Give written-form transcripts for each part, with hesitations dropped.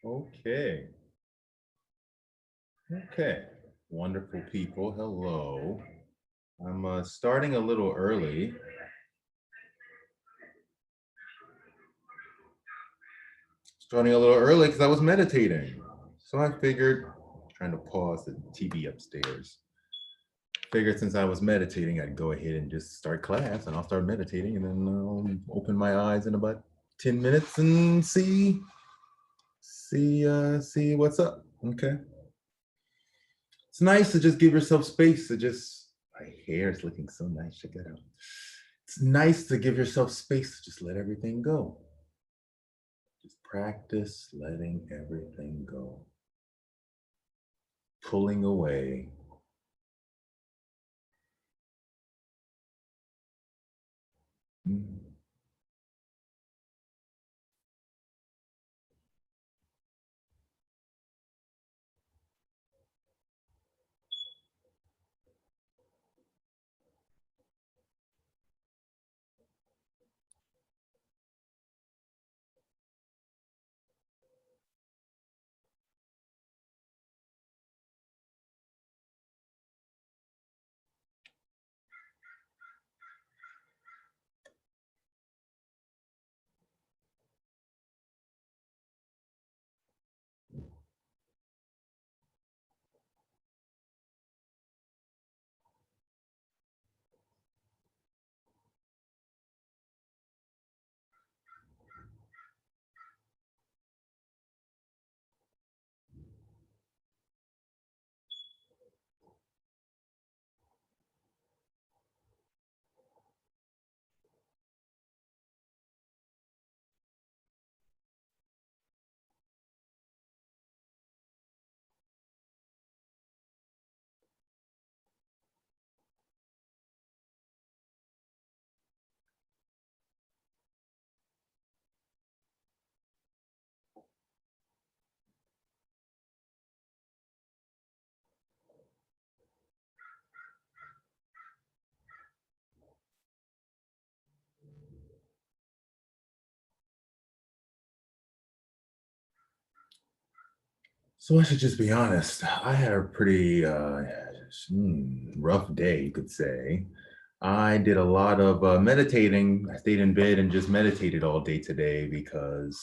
Okay. Okay. Wonderful people. Hello. I'm starting a little early. Starting a little early because I was meditating. So I figured, trying to pause the TV upstairs. Figured since I was meditating, I'd go ahead and just start class and I'll start meditating and then open my eyes in about 10 minutes and see what's up. Okay. It's nice to just give yourself space to just, my hair is looking so nice. Check that out. It's nice to give yourself space to just let everything go. Just practice letting everything go. Pulling away. Mm. So I should just be honest. I had a pretty rough day, you could say. I did a lot of meditating. I stayed in bed and just meditated all day today because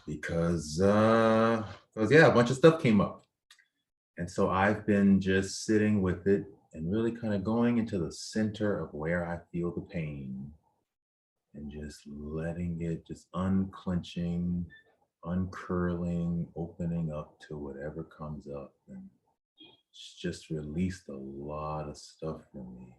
yeah, a bunch of stuff came up. And so I've been just sitting with it and really kind of going into the center of where I feel the pain and just letting it just unclenching, uncurling, opening up to whatever comes up. And it's just released a lot of stuff from me.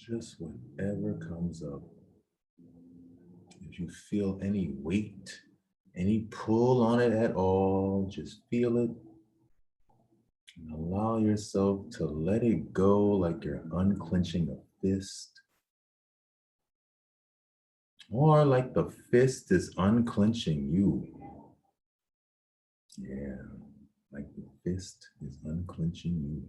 Just whatever comes up. If you feel any weight, any pull on it at all, just feel it and allow yourself to let it go like you're unclenching a fist, or like the fist is unclenching you. Yeah, like the fist is unclenching you.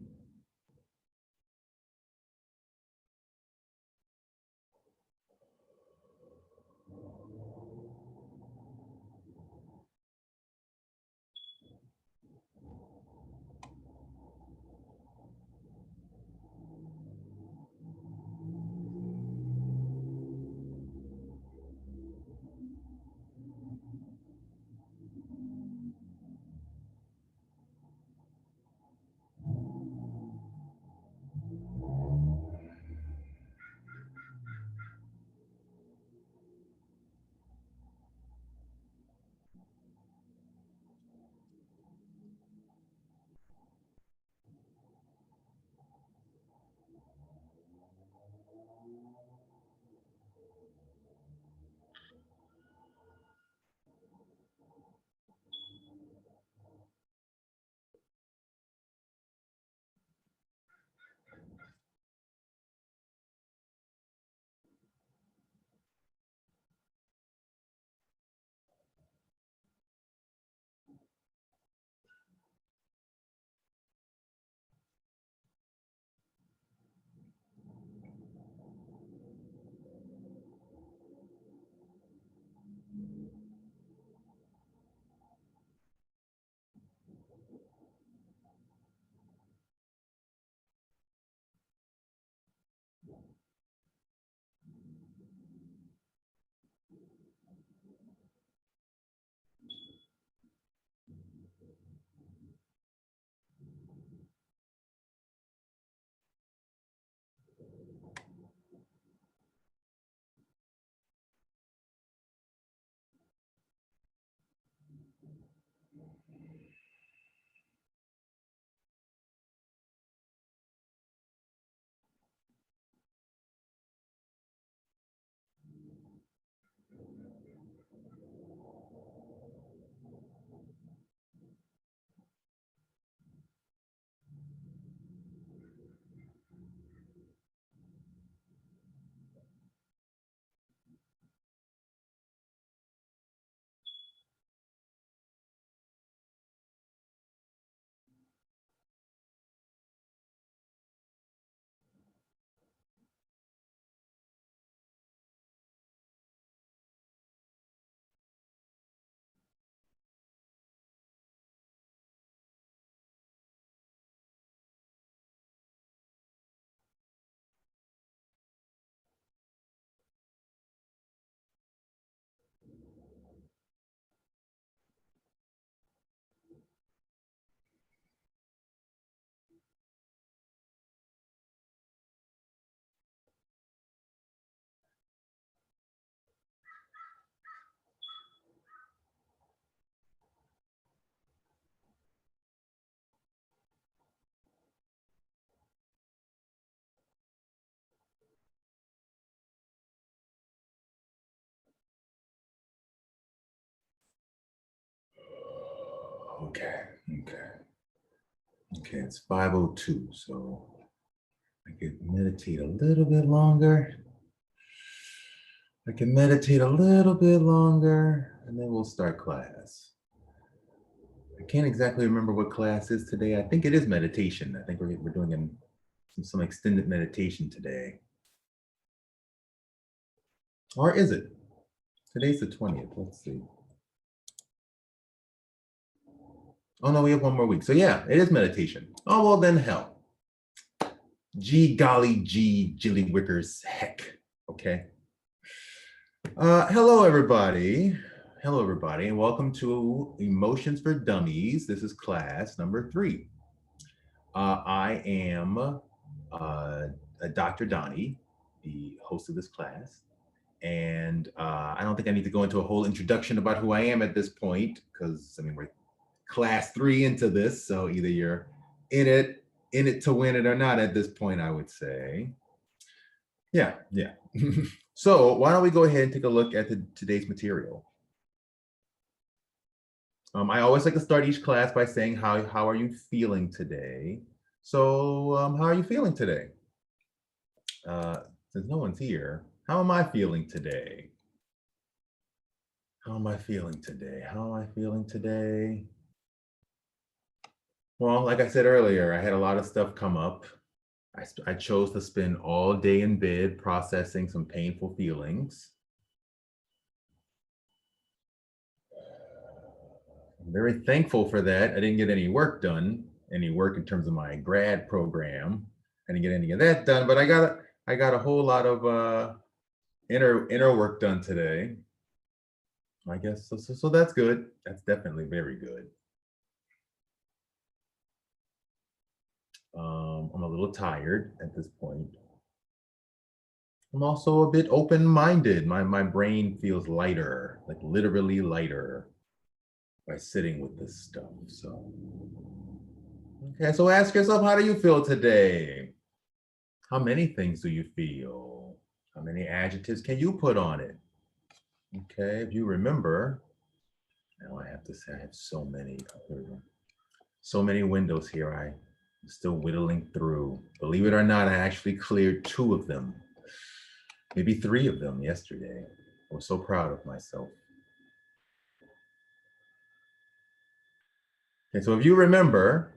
Okay, okay. Okay, it's 5:02, so I could meditate a little bit longer. I can meditate a little bit longer, and then we'll start class. I can't exactly remember what class is today. I think it is meditation. I think we're doing some extended meditation today. Or is it? Today's the 20th. Let's see. Oh no, we have one more week. So yeah, it is meditation. Oh well, then hell. Gee golly gee jilly wickers heck. Okay. Hello everybody. Hello everybody, and welcome to Emotions for Dummies. This is class number 3. I am Dr. Donny, the host of this class. And I don't think I need to go into a whole introduction about who I am at this point, because I mean, we're class 3 into this. So either you're in it to win it or not at this point, I would say. Yeah, yeah. So why don't we go ahead and take a look at today's material? I always like to start each class by saying, how are you feeling today? So how are you feeling today? Uh, since no one's here, how am I feeling today? How am I feeling today? How am I feeling today? Well, like I said earlier, I had a lot of stuff come up. I chose to spend all day in bed processing some painful feelings. I'm very thankful for that. I didn't get any work done, any work in terms of my grad program. I didn't get any of that done, but I got a whole lot of inner work done today. I guess so that's good. That's definitely very good. I'm a little tired at this point. I'm also a bit open-minded. My brain feels lighter, like literally lighter by sitting with this stuff. So, okay, so ask yourself, how do you feel today? How many things do you feel? How many adjectives can you put on it? Okay, if you remember, now I have to say I have so many windows here. I'm still whittling through. Believe it or not, I actually cleared 2 of them, maybe 3 of them yesterday. I was so proud of myself. Okay, so if you remember,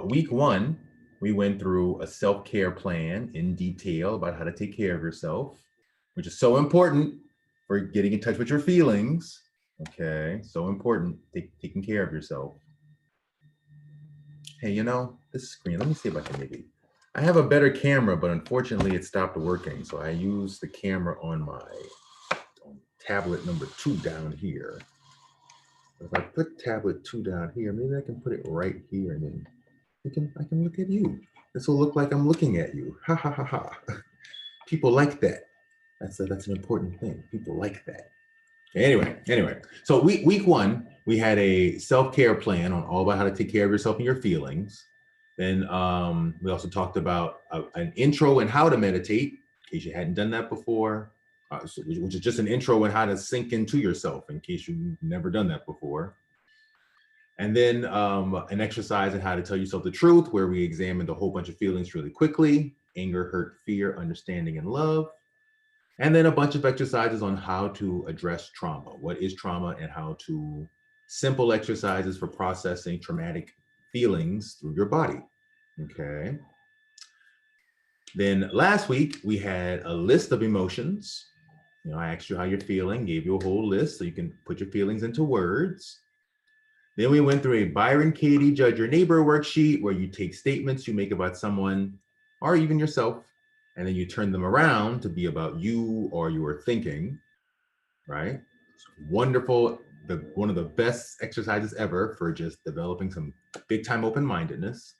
week 1, we went through a self-care plan in detail about how to take care of yourself, which is so important for getting in touch with your feelings. Okay, so important, taking care of yourself. Hey, you know, this screen, let me see if I can maybe, I have a better camera, but unfortunately it stopped working. So I use the camera on my tablet number 2 down here. If I put tablet 2 down here, maybe I can put it right here and then I can look at you. This will look like I'm looking at you. Ha ha ha ha. People like that. That's an important thing. People like that. Anyway. So week 1, we had a self-care plan on all about how to take care of yourself and your feelings. Then we also talked about an intro and how to meditate, in case you hadn't done that before, which is just an intro on how to sink into yourself, in case you've never done that before. And then an exercise on how to tell yourself the truth, where we examined a whole bunch of feelings really quickly: anger, hurt, fear, understanding, and love. And then a bunch of exercises on how to address trauma. What is trauma, and how to simple exercises for processing traumatic feelings through your body. Okay. Then last week we had a list of emotions. You know, I asked you how you're feeling, gave you a whole list so you can put your feelings into words. Then we went through a Byron Katie Judge Your Neighbor worksheet, where you take statements you make about someone or even yourself, and then you turn them around to be about you or your thinking, right? Wonderful, one of the best exercises ever for just developing some big time open-mindedness.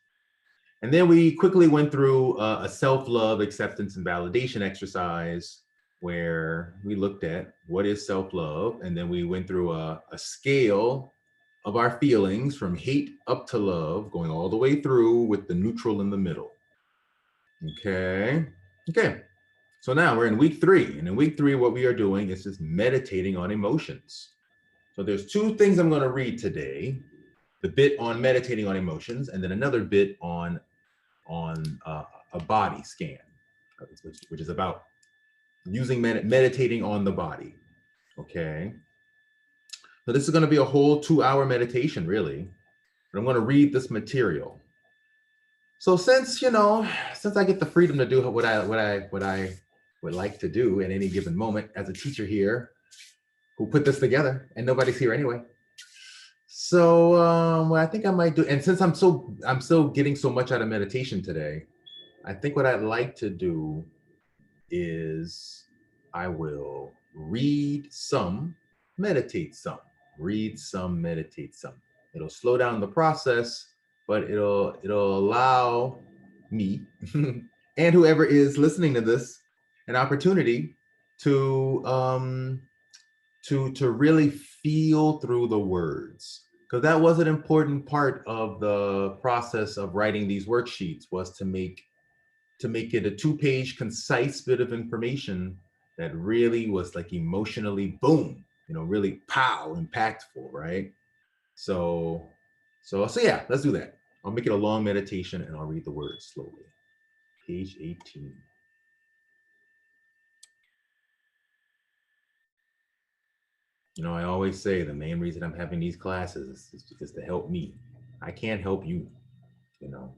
And then we quickly went through a self-love, acceptance, and validation exercise, where we looked at what is self-love, and then we went through a scale of our feelings from hate up to love, going all the way through with the neutral in the middle. Okay. So now we're in week 3, and in week 3, what we are doing is just meditating on emotions. So there's 2 things I'm going to read today: the bit on meditating on emotions, and then another bit on a body scan, which is about using meditating on the body. Okay. So this is going to be a whole 2-hour meditation, really. But I'm going to read this material. So since I get the freedom to do what I would like to do at any given moment as a teacher here, who put this together, and nobody's here anyway. So what I think I might do, and since I'm still getting so much out of meditation today, I think what I'd like to do is I will read some, meditate some, read some, meditate some. It'll slow down the process, but it'll allow me and whoever is listening to this an opportunity to really feel through the words, because that was an important part of the process of writing these worksheets, was to make to make it a 2-page concise bit of information that really was like emotionally boom, really pow, impactful, right? So, so yeah, let's do that. I'll make it a long meditation and I'll read the words slowly. Page 18. I always say the main reason I'm having these classes is to help me. I can't help you. You know,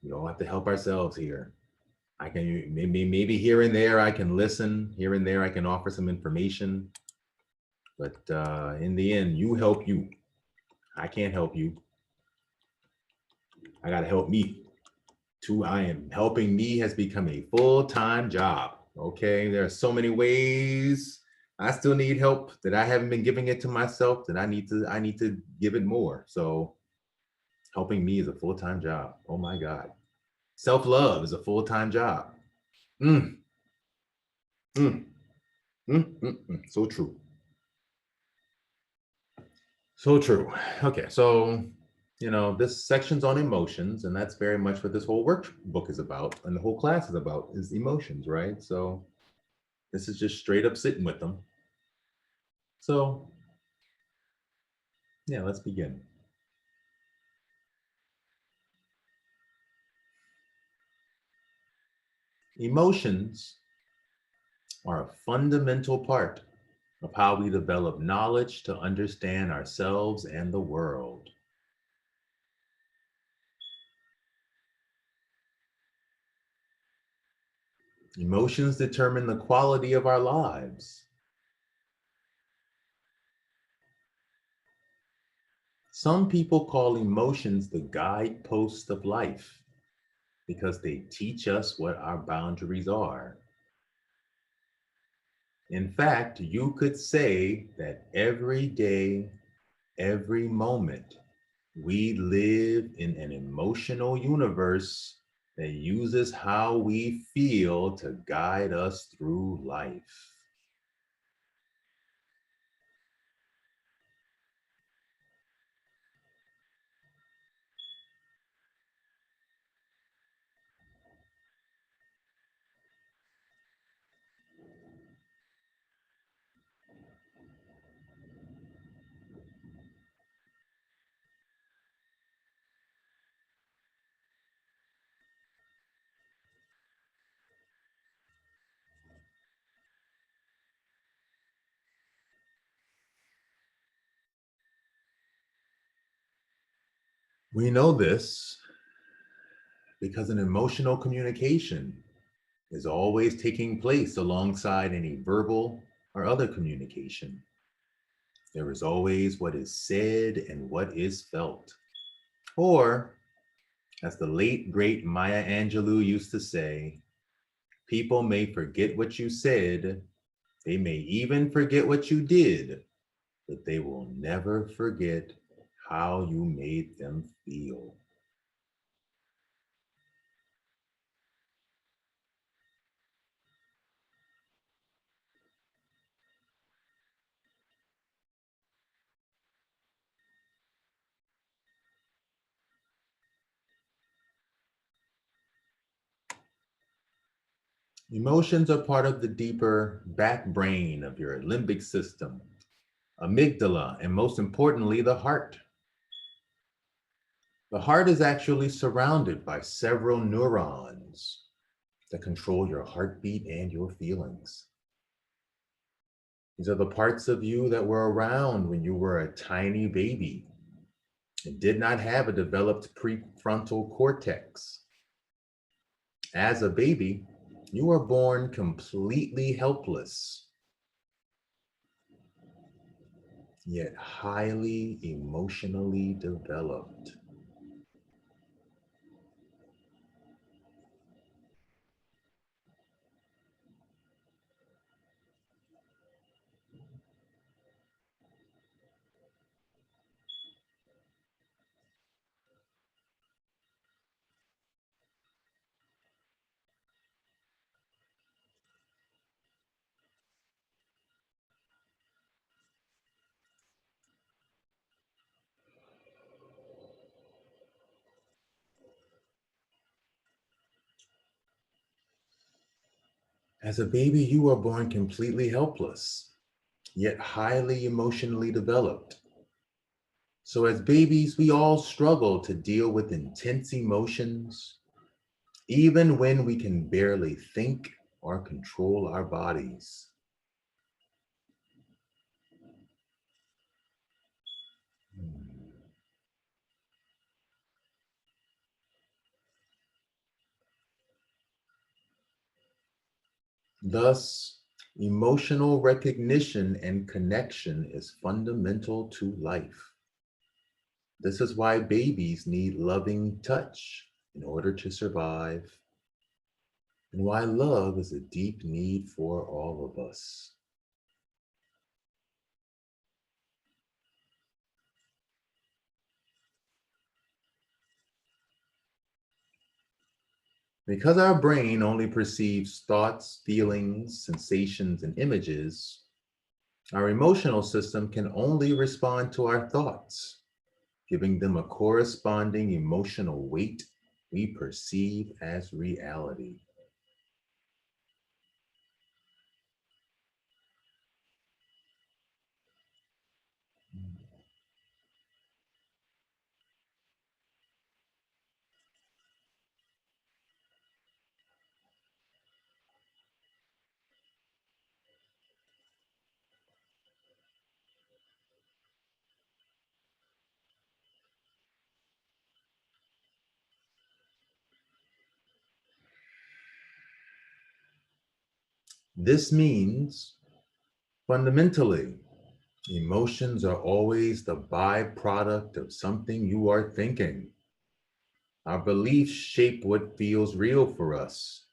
we all have to help ourselves here. I can maybe here and there I can listen. Here and there I can offer some information. But in the end, you help you. I can't help you. I got to help me. I am helping me has become a full-time job. Okay, there are so many ways I still need help that I haven't been giving it to myself that I need to give it more. So helping me is a full-time job. Oh my God. Self-love is a full-time job. Mm, mm, So true. So true. Okay, so this section's on emotions, and that's very much what this whole workbook is about, and the whole class is about is emotions, right? So this is just straight up sitting with them. So yeah, let's begin. Emotions are a fundamental part of how we develop knowledge to understand ourselves and the world. Emotions determine the quality of our lives. Some people call emotions the guideposts of life because they teach us what our boundaries are. In fact, you could say that every day, every moment, we live in an emotional universe that uses how we feel to guide us through life. We know this because an emotional communication is always taking place alongside any verbal or other communication. There is always what is said and what is felt. Or, as the late great Maya Angelou used to say, people may forget what you said, they may even forget what you did, but they will never forget how you made them feel. Emotions are part of the deeper back brain of your limbic system, amygdala, and most importantly, the heart. The heart is actually surrounded by several neurons that control your heartbeat and your feelings. These are the parts of you that were around when you were a tiny baby and did not have a developed prefrontal cortex. As a baby, you were born completely helpless, yet highly emotionally developed. As a baby, you are born completely helpless, yet highly emotionally developed. So, as babies, we all struggle to deal with intense emotions, even when we can barely think or control our bodies. Thus, emotional recognition and connection is fundamental to life. This is why babies need loving touch in order to survive, and why love is a deep need for all of us. Because our brain only perceives thoughts, feelings, sensations, and images, our emotional system can only respond to our thoughts, giving them a corresponding emotional weight we perceive as reality. This means, fundamentally, emotions are always the byproduct of something you are thinking. Our beliefs shape what feels real for us.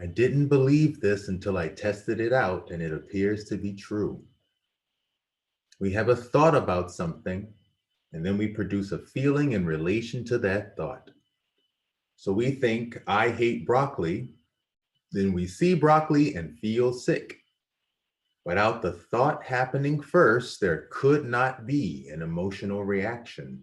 I didn't believe this until I tested it out, and it appears to be true. We have a thought about something, and then we produce a feeling in relation to that thought. So we think, I hate broccoli, then we see broccoli and feel sick. Without the thought happening first, there could not be an emotional reaction.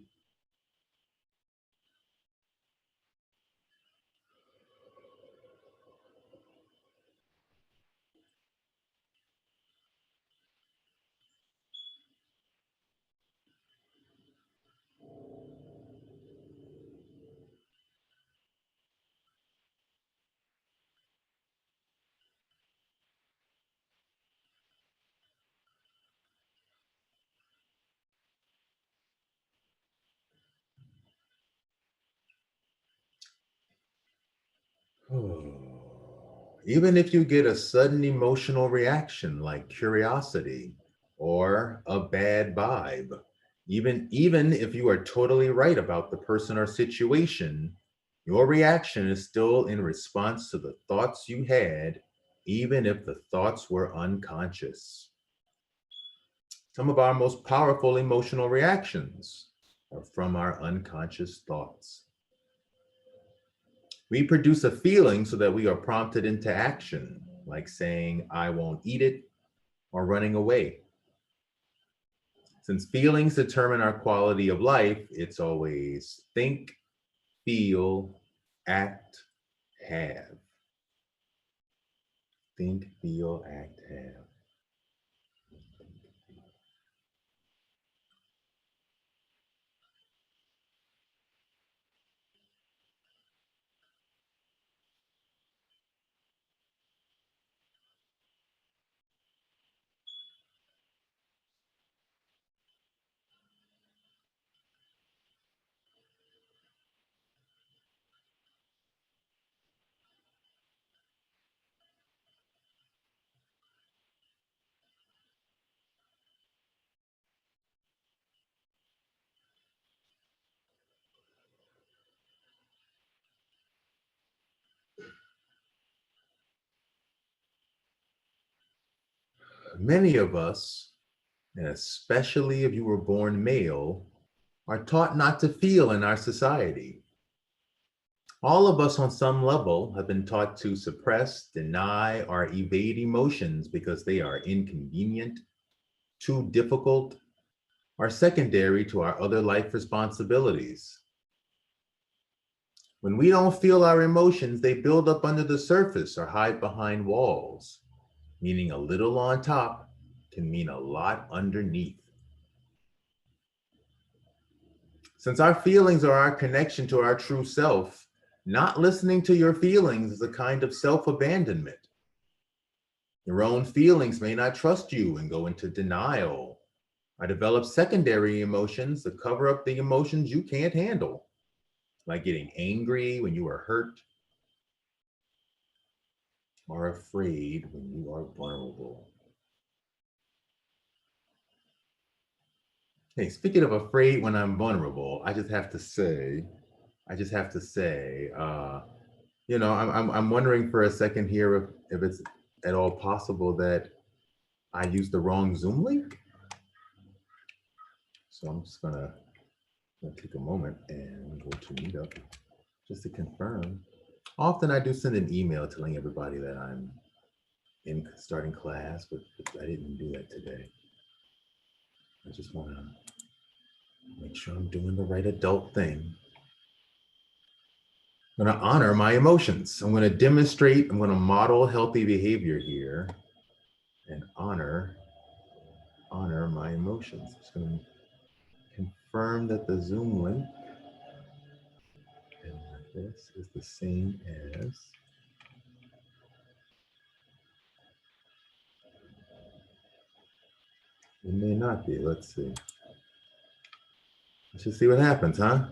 Even if you get a sudden emotional reaction like curiosity or a bad vibe, even if you are totally right about the person or situation, your reaction is still in response to the thoughts you had, even if the thoughts were unconscious. Some of our most powerful emotional reactions are from our unconscious thoughts. We produce a feeling so that we are prompted into action, like saying, I won't eat it, or running away. Since feelings determine our quality of life, it's always think, feel, act, have. Think, feel, act, have. Many of us, and especially if you were born male, are taught not to feel in our society. All of us on some level have been taught to suppress, deny, or evade emotions because they are inconvenient, too difficult, or secondary to our other life responsibilities. When we don't feel our emotions, they build up under the surface or hide behind walls, meaning a little on top can mean a lot underneath. Since our feelings are our connection to our true self, not listening to your feelings is a kind of self-abandonment. Your own feelings may not trust you and go into denial. I develop secondary emotions to cover up the emotions you can't handle, like getting angry when you are hurt or afraid when you are vulnerable. Hey, speaking of afraid when I'm vulnerable, I just have to say, I'm wondering for a second here if it's at all possible that I used the wrong Zoom link. So I'm just gonna take a moment and go to Meetup just to confirm. Often I do send an email telling everybody that I'm in starting class, but I didn't do that today. I just want to make sure I'm doing the right adult thing. I'm going to honor my emotions. I'm going to demonstrate, I'm going to model healthy behavior here and honor my emotions. Just going to confirm that the Zoom link and this is the same as it may not be. Let's see. Let's just see what happens, huh?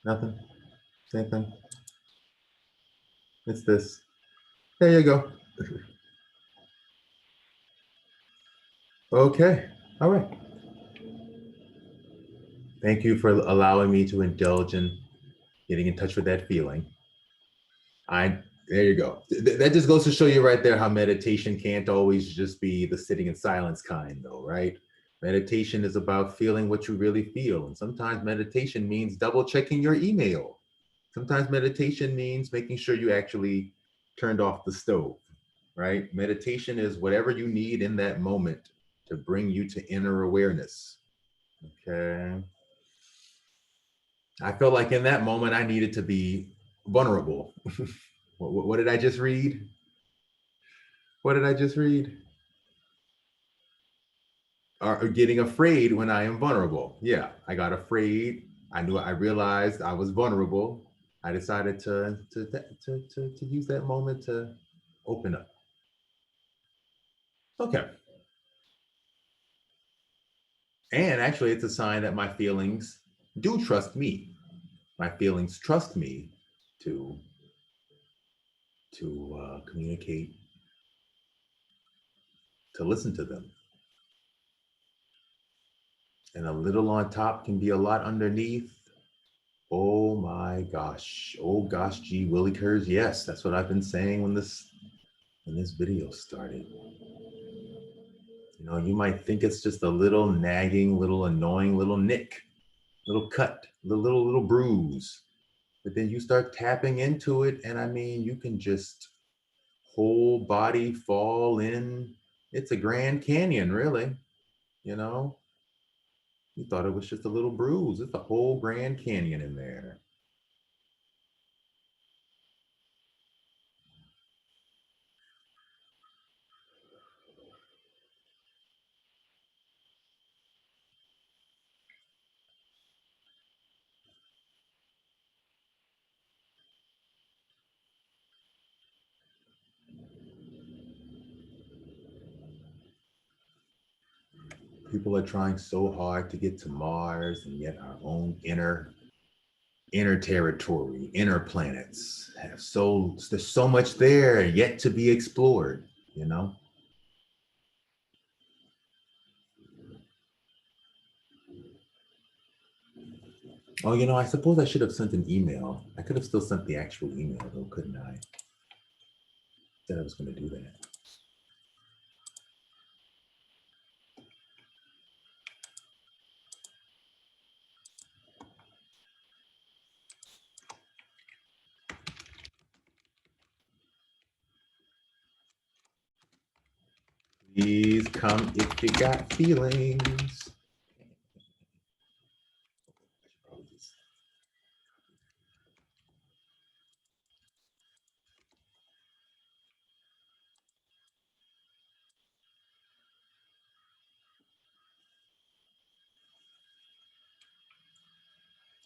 Nothing. Same thing. It's this. There you go. Okay. All right. Thank you for allowing me to indulge in getting in touch with that feeling. There you go. That just goes to show you right there how meditation can't always just be the sitting in silence kind, though, right? Meditation is about feeling what you really feel. And sometimes meditation means double checking your email. Sometimes meditation means making sure you actually turned off the stove, right? Meditation is whatever you need in that moment to bring you to inner awareness. Okay. I felt like in that moment I needed to be vulnerable. What did I just read? What did I just read? Or getting afraid when I am vulnerable. Yeah, I got afraid. I realized I was vulnerable. I decided to use that moment to open up. Okay. And actually, it's a sign that my feelings do trust me. My feelings trust me to communicate, to listen to them. And a little on top can be a lot underneath. Oh my gosh. Oh gosh, gee, Willikers. Yes, that's what I've been saying when this video started. You know, you might think it's just a little nagging, little annoying, little nick, little cut, little bruise. But then you start tapping into it, and I mean, you can just whole body fall in. It's a Grand Canyon, really. You know, you thought it was just a little bruise. It's a whole Grand Canyon in there. People are trying so hard to get to Mars, and yet our own inner territory, inner planets there's so much there yet to be explored, you know? Oh, I suppose I should have sent an email. I could have still sent the actual email though, couldn't I? Said I was going to do that. Please come if you got feelings.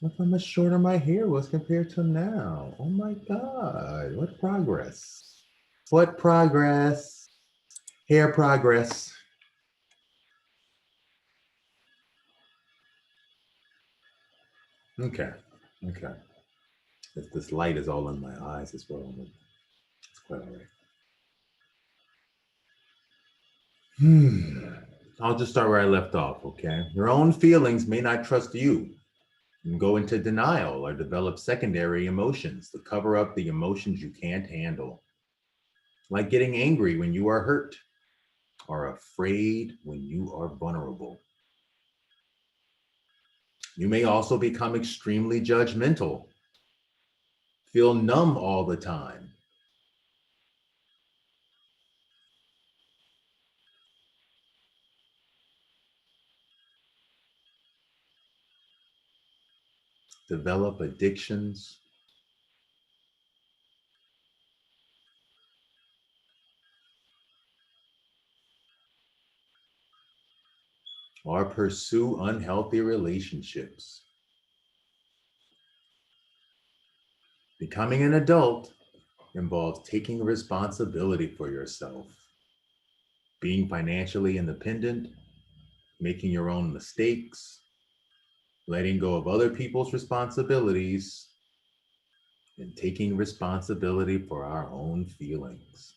Look how much shorter my hair was compared to now. Oh my God, what progress. What progress. Hair progress. Okay, okay. This light is all in my eyes as well. It's quite all right. I'll just start where I left off, okay? Your own feelings may not trust you and go into denial or develop secondary emotions to cover up the emotions you can't handle, like getting angry when you are hurt or afraid when you are vulnerable. You may also become extremely judgmental, feel numb all the time, develop addictions, or pursue unhealthy relationships. Becoming an adult involves taking responsibility for yourself, being financially independent, making your own mistakes, letting go of other people's responsibilities, and taking responsibility for our own feelings.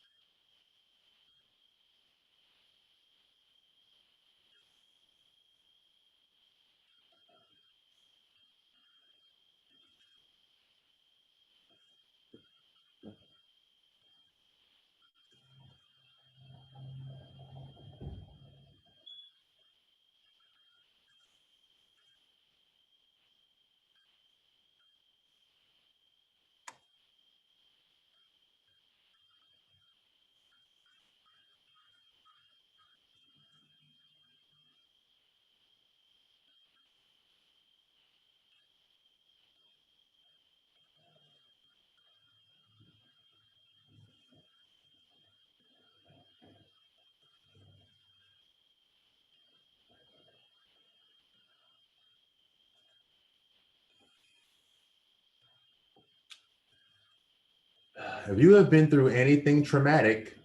If you have been through anything traumatic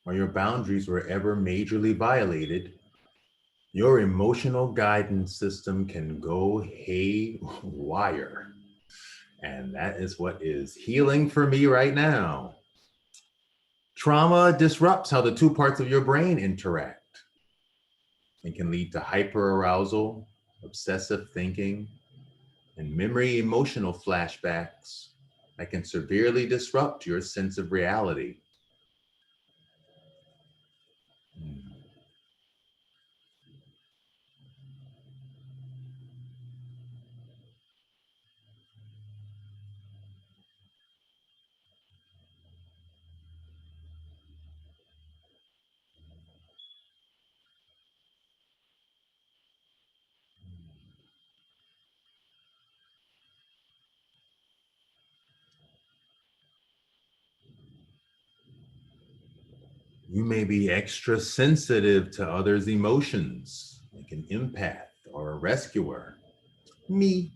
or your boundaries were ever majorly violated, your emotional guidance system can go haywire. And that is what is healing for me right now. Trauma disrupts how the two parts of your brain interact and can lead to hyperarousal, obsessive thinking, and memory emotional flashbacks that can severely disrupt your sense of reality. You may be extra sensitive to others' emotions, like an empath or a rescuer. Me.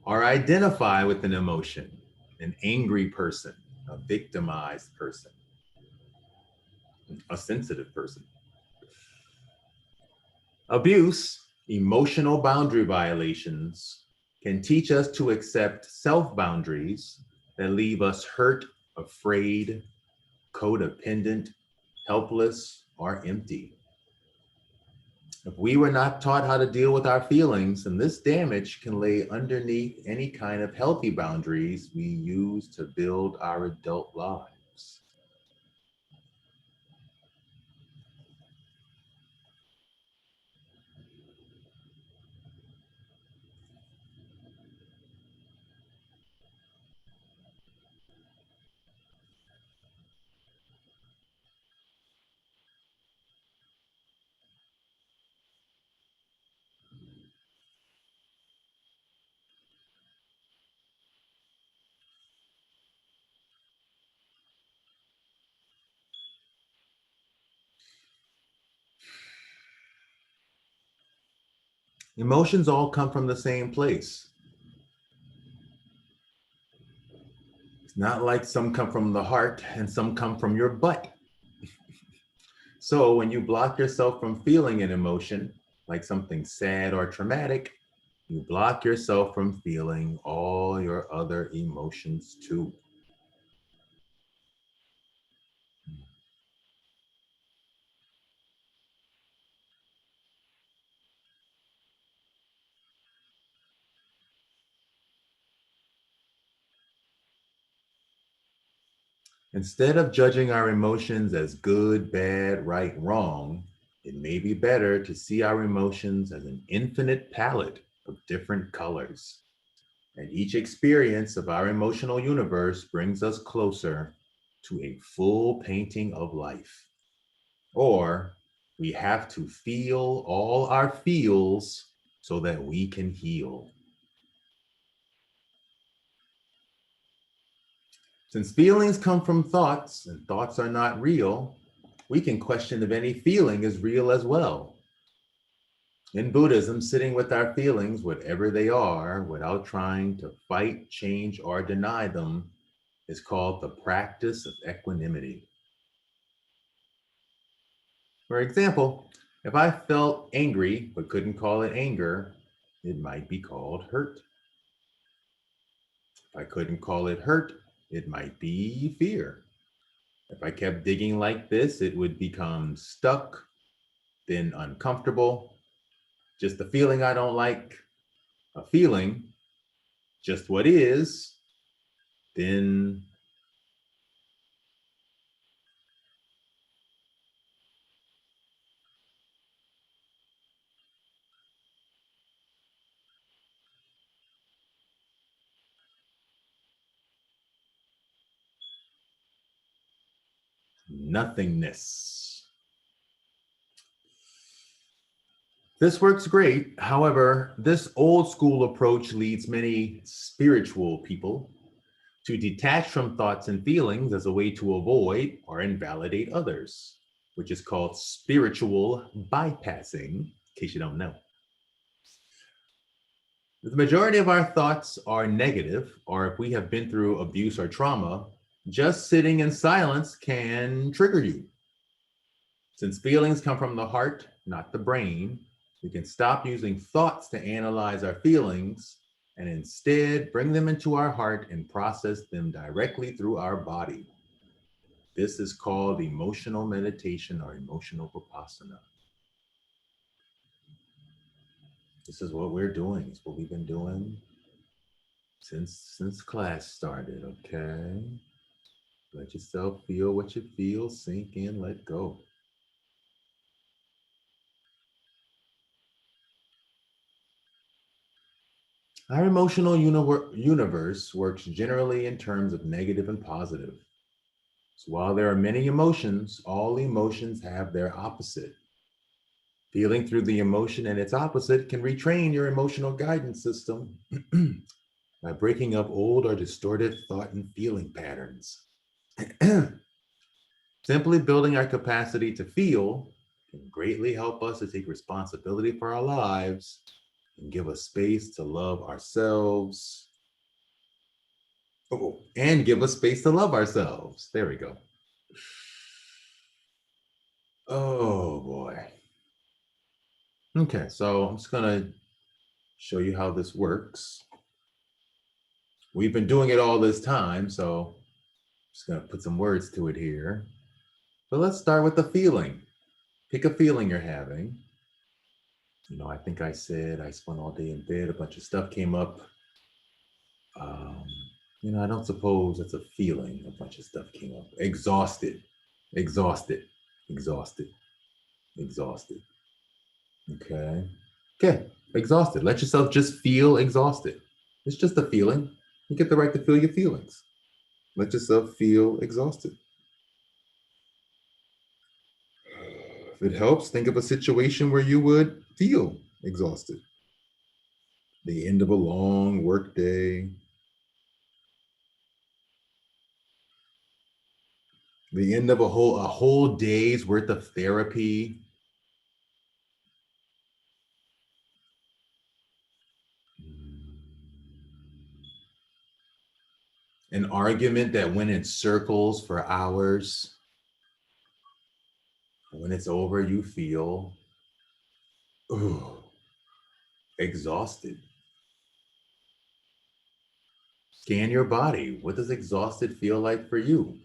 Or identify with an emotion, an angry person, a victimized person, a sensitive person. Abuse, emotional boundary violations, can teach us to accept self boundaries that leave us hurt, afraid, codependent, helpless, or empty. If we were not taught how to deal with our feelings, then this damage can lay underneath any kind of healthy boundaries we use to build our adult lives. Emotions all come from the same place. It's not like some come from the heart and some come from your butt. So when you block yourself from feeling an emotion, like something sad or traumatic, you block yourself from feeling all your other emotions too. Instead of judging our emotions as good, bad, right, wrong, it may be better to see our emotions as an infinite palette of different colors. And each experience of our emotional universe brings us closer to a full painting of life. Or we have to feel all our feels so that we can heal. Since feelings come from thoughts and thoughts are not real, we can question if any feeling is real as well. In Buddhism, sitting with our feelings, whatever they are, without trying to fight, change, or deny them, is called the practice of equanimity. For example, if I felt angry but couldn't call it anger, it might be called hurt. If I couldn't call it hurt, it might be fear. If I kept digging like this, it would become stuck, then uncomfortable, just a feeling I don't like, a feeling, just what is, then nothingness. This works great. However, this old school approach leads many spiritual people to detach from thoughts and feelings as a way to avoid or invalidate others, which is called spiritual bypassing, in case you don't know. The majority of our thoughts are negative, or if we have been through abuse or trauma, just sitting in silence can trigger you. Since feelings come from the heart, not the brain, we can stop using thoughts to analyze our feelings and instead bring them into our heart and process them directly through our body. This is called emotional meditation or emotional Vipassana. This is what we're doing. It's what we've been doing since class started, okay? Let yourself feel what you feel, sink in, let go. Our emotional universe works generally in terms of negative and positive. So while there are many emotions, all emotions have their opposite. Feeling through the emotion and its opposite can retrain your emotional guidance system by breaking up old or distorted thought and feeling patterns. Simply building our capacity to feel can greatly help us to take responsibility for our lives and give us space to love ourselves. Oh, and give us space to love ourselves. There we go. Oh boy. Okay, so I'm just gonna show you how this works. We've been doing it all this time, so I'm just gonna put some words to it here. But let's start with the feeling. Pick a feeling you're having. I think I said I spent all day in bed, a bunch of stuff came up. Um, I don't suppose it's a feeling, a bunch of stuff came up. Exhausted, exhausted, exhausted, exhausted. Okay. Okay. Exhausted. Let yourself just feel exhausted. It's just a feeling. You get the right to feel your feelings. Let yourself feel exhausted. If it helps, think of a situation where you would feel exhausted. The end of a long work day, the end of a whole day's worth of therapy. An argument that went in circles for hours. When it's over, you feel ugh, exhausted. Scan your body. What does exhausted feel like for you?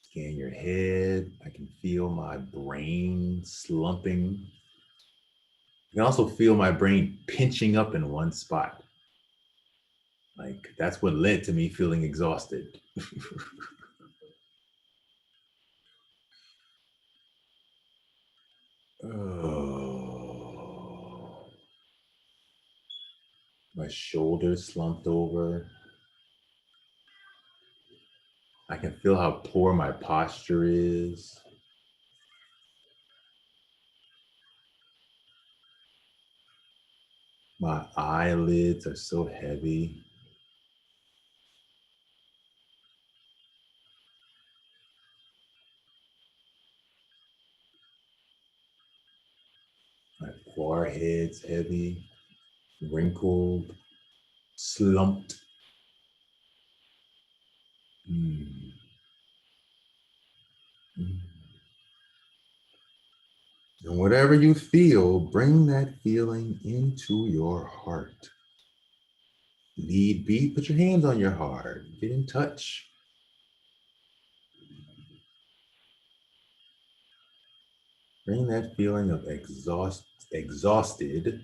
Scan your head. I can feel my brain slumping. You can also feel my brain pinching up in one spot. Like that's what led to me feeling exhausted. Oh, my shoulders slumped over. I can feel how poor my posture is. My eyelids are so heavy. My forehead's heavy, wrinkled, slumped. Mm. Mm. And whatever you feel, bring that feeling into your heart. Need be, put your hands on your heart. Get in touch. Bring that feeling of exhausted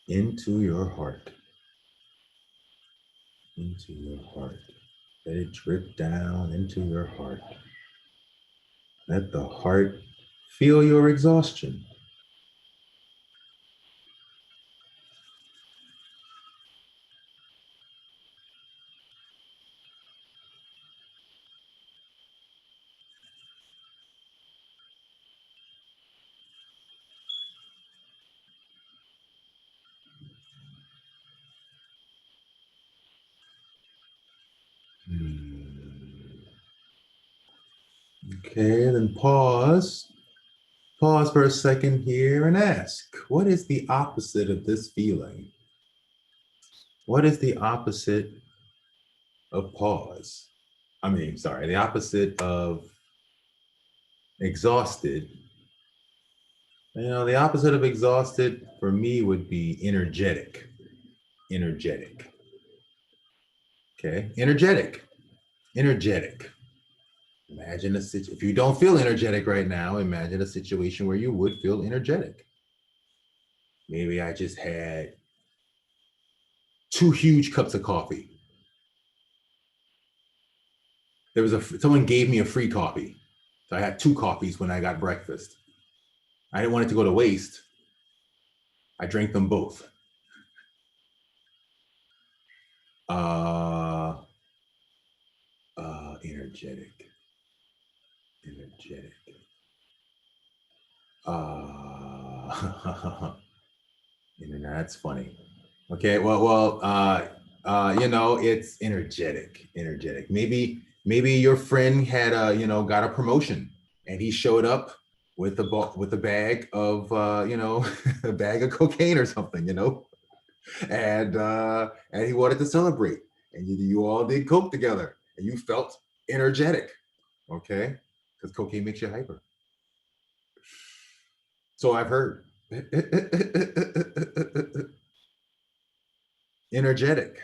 into your heart. Into your heart. Let it drip down into your heart. Let the heart feel your exhaustion. Okay, then pause. Pause for a second here and ask, what is the opposite of this feeling? What is the opposite of pause? Sorry, the opposite of exhausted. The opposite of exhausted for me would be energetic. Energetic. Okay, energetic. Energetic. Imagine if you don't feel energetic right now, imagine a situation where you would feel energetic. Maybe I just had 2 huge cups of coffee. Someone gave me a free coffee. So I had 2 coffees when I got breakfast. I didn't want it to go to waste. I drank them both. Uh, energetic. Energetic. Uh, that's funny. Okay, it's energetic, energetic. Maybe your friend had got a promotion, and he showed up with a bag of a bag of cocaine or something, and he wanted to celebrate, and you all did coke together, and you felt energetic, okay, because cocaine makes you hyper. So I've heard. Energetic.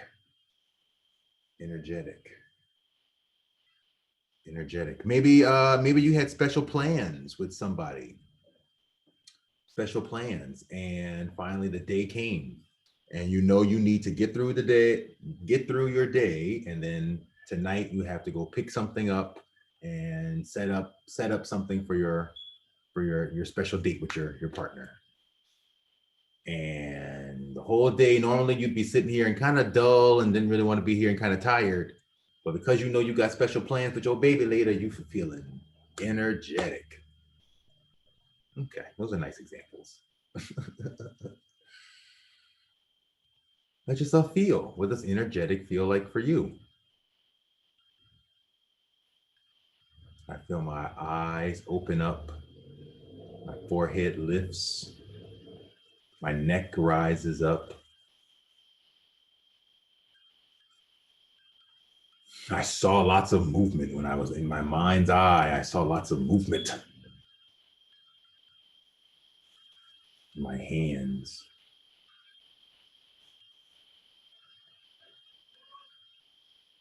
Energetic. Energetic. Maybe you had special plans with somebody, special plans, and finally the day came, and you know you need to get through the day, get through your day, and then tonight you have to go pick something up and set up something for your special date with your partner. And the whole day, normally you'd be sitting here and kind of dull and didn't really want to be here and kind of tired. But because you know you got special plans with your baby later, you feeling energetic. Okay, those are nice examples. Let yourself feel. What does energetic feel like for you? I feel my eyes open up, my forehead lifts, my neck rises up. I saw lots of movement when I was in my mind's eye. I saw lots of movement. My hands.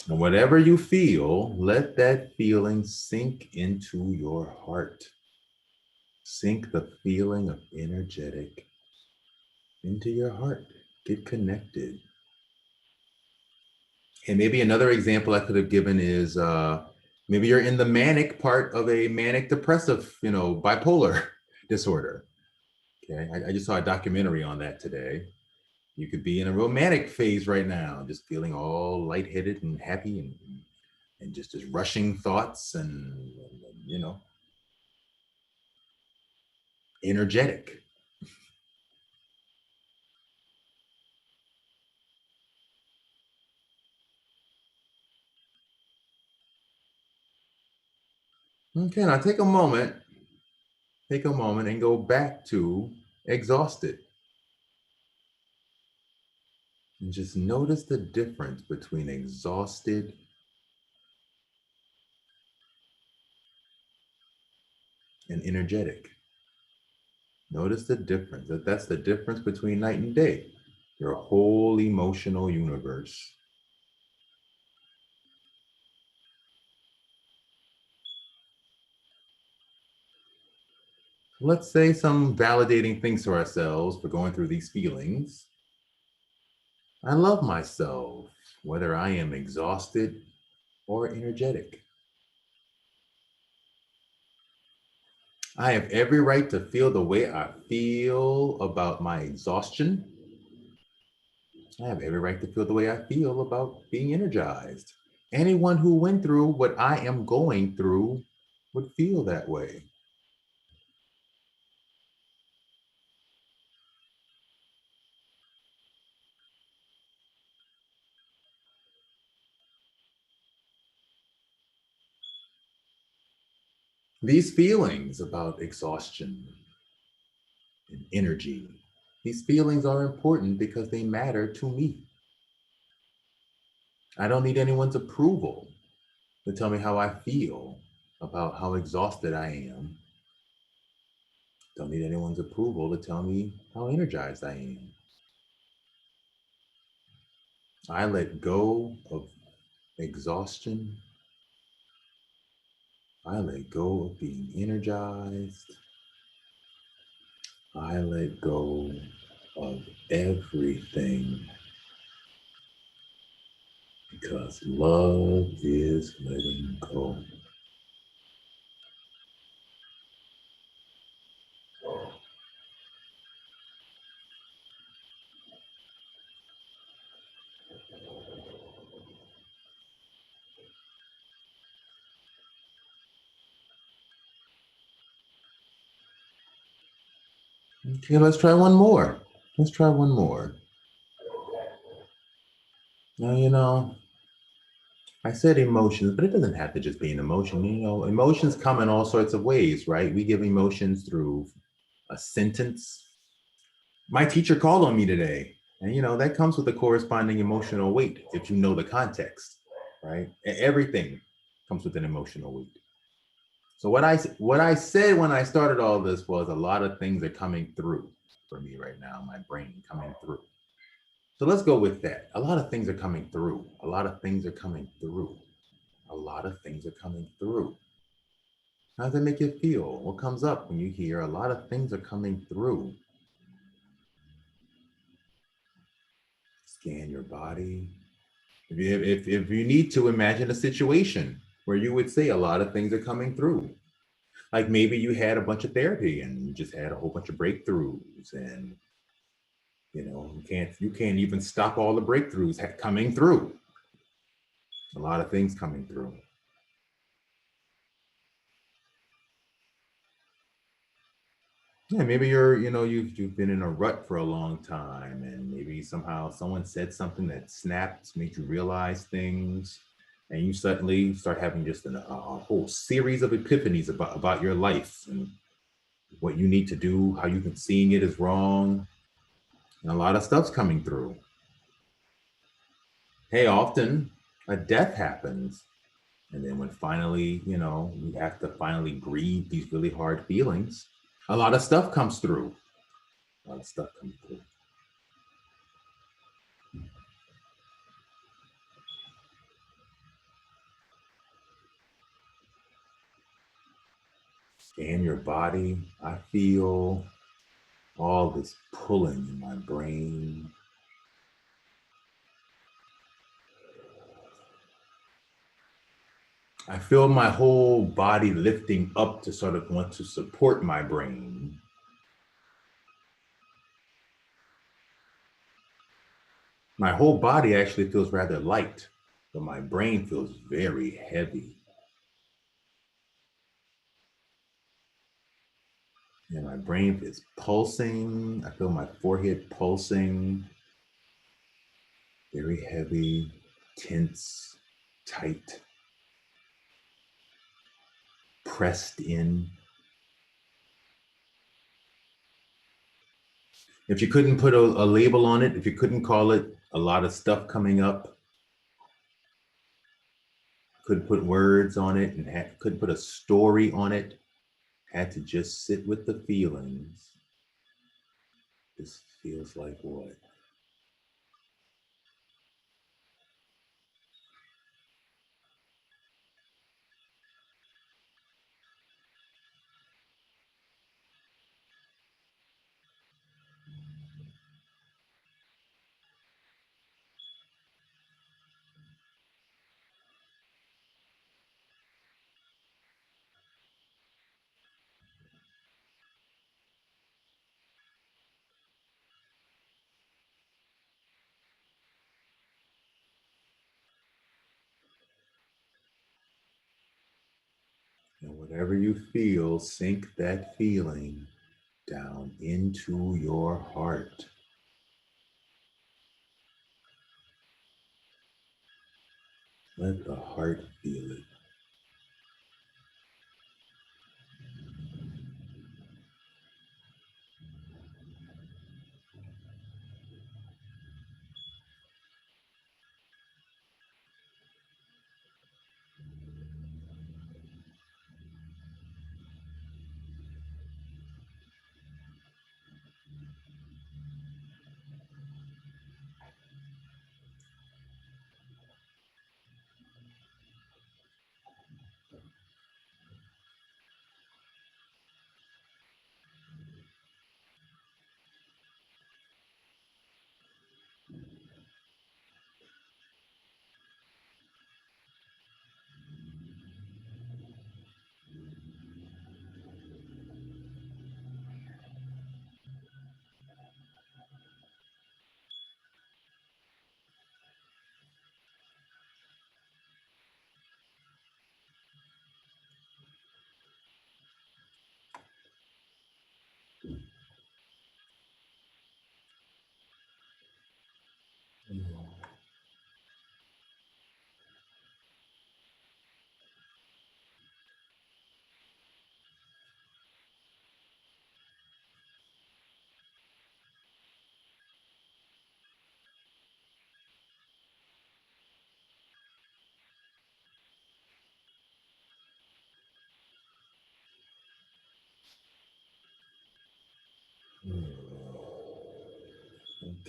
And whatever you feel, let that feeling sink into your heart. Sink the feeling of energetic into your heart. Get connected. And maybe another example I could have given is maybe you're in the manic part of a manic depressive, bipolar disorder. Okay. I just saw a documentary on that today. You could be in a romantic phase right now, just feeling all lightheaded and happy and just rushing thoughts and energetic. Okay, now take a moment and go back to exhausted. And just notice the difference between exhausted and energetic. Notice the difference. That's the difference between night and day. Your whole emotional universe. Let's say some validating things to ourselves for going through these feelings. I love myself, whether I am exhausted or energetic. I have every right to feel the way I feel about my exhaustion. I have every right to feel the way I feel about being energized. Anyone who went through what I am going through would feel that way. These feelings about exhaustion and energy, these feelings are important because they matter to me. I don't need anyone's approval to tell me how I feel about how exhausted I am. Don't need anyone's approval to tell me how energized I am. I let go of exhaustion. I let go of being energized. I let go of everything because love is letting go. Okay, let's try one more. Let's try one more. Now, I said emotions, but it doesn't have to just be an emotion. Emotions come in all sorts of ways, right? We give emotions through a sentence. My teacher called on me today, and that comes with the corresponding emotional weight if you know the context, right? Everything comes with an emotional weight. So what I said when I started all this was a lot of things are coming through for me right now, my brain coming through. So let's go with that. A lot of things are coming through. A lot of things are coming through. a lot of things are coming through. How does that make you feel? What comes up when you hear a lot of things are coming through? Scan your body. If you need to, imagine a situation where you would say a lot of things are coming through. Like maybe you had a bunch of therapy and you just had a whole bunch of breakthroughs, and you can't even stop all the breakthroughs coming through. A lot of things coming through. Yeah, maybe you've been in a rut for a long time, and maybe somehow someone said something that snapped, made you realize things, and you suddenly start having just a whole series of epiphanies about your life and what you need to do, how you've been seeing it is wrong, and a lot of stuff's coming through. Hey, often a death happens, and then when finally, you have to finally grieve these really hard feelings, a lot of stuff comes through. A lot of stuff comes through. Scan your body. I feel all this pulling in my brain. I feel my whole body lifting up to sort of want to support my brain. My whole body actually feels rather light, but my brain feels very heavy. And my brain is pulsing. I feel my forehead pulsing, very heavy, tense, tight, pressed in. If you couldn't put a label on it, if you couldn't call it a lot of stuff coming up, couldn't put words on it, and couldn't put a story on it, had to just sit with the feelings. This feels like what? And whatever you feel, sink that feeling down into your heart. Let the heart feel it.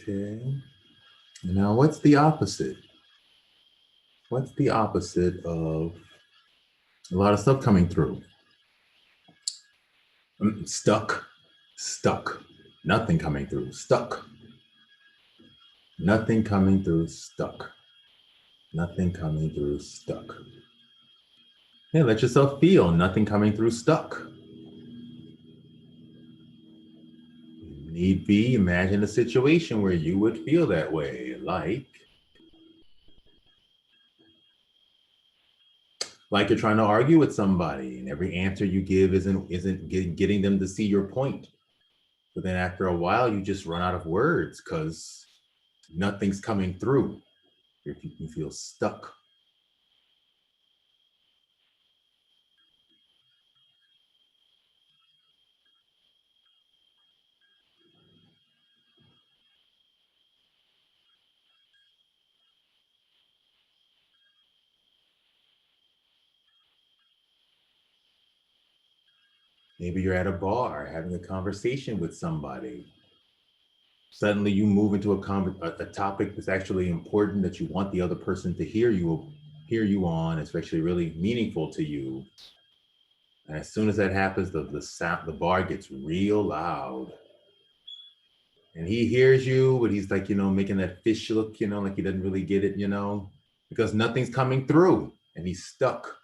Okay. Now, what's the opposite? What's the opposite of a lot of stuff coming through? Stuck, stuck, nothing coming through, stuck, nothing coming through, stuck, nothing coming through, stuck. Yeah, let yourself feel nothing coming through, stuck. Need be, imagine a situation where you would feel that way, like you're trying to argue with somebody and every answer you give isn't getting them to see your point. But then after a while, you just run out of words because nothing's coming through. You feel stuck. Maybe you're at a bar having a conversation with somebody. Suddenly you move into a topic that's actually important that you want the other person to hear you on. It's actually really meaningful to you. And as soon as that happens, the bar gets real loud. And he hears you, but he's like, making that fish look, like he doesn't really get it, because nothing's coming through and he's stuck.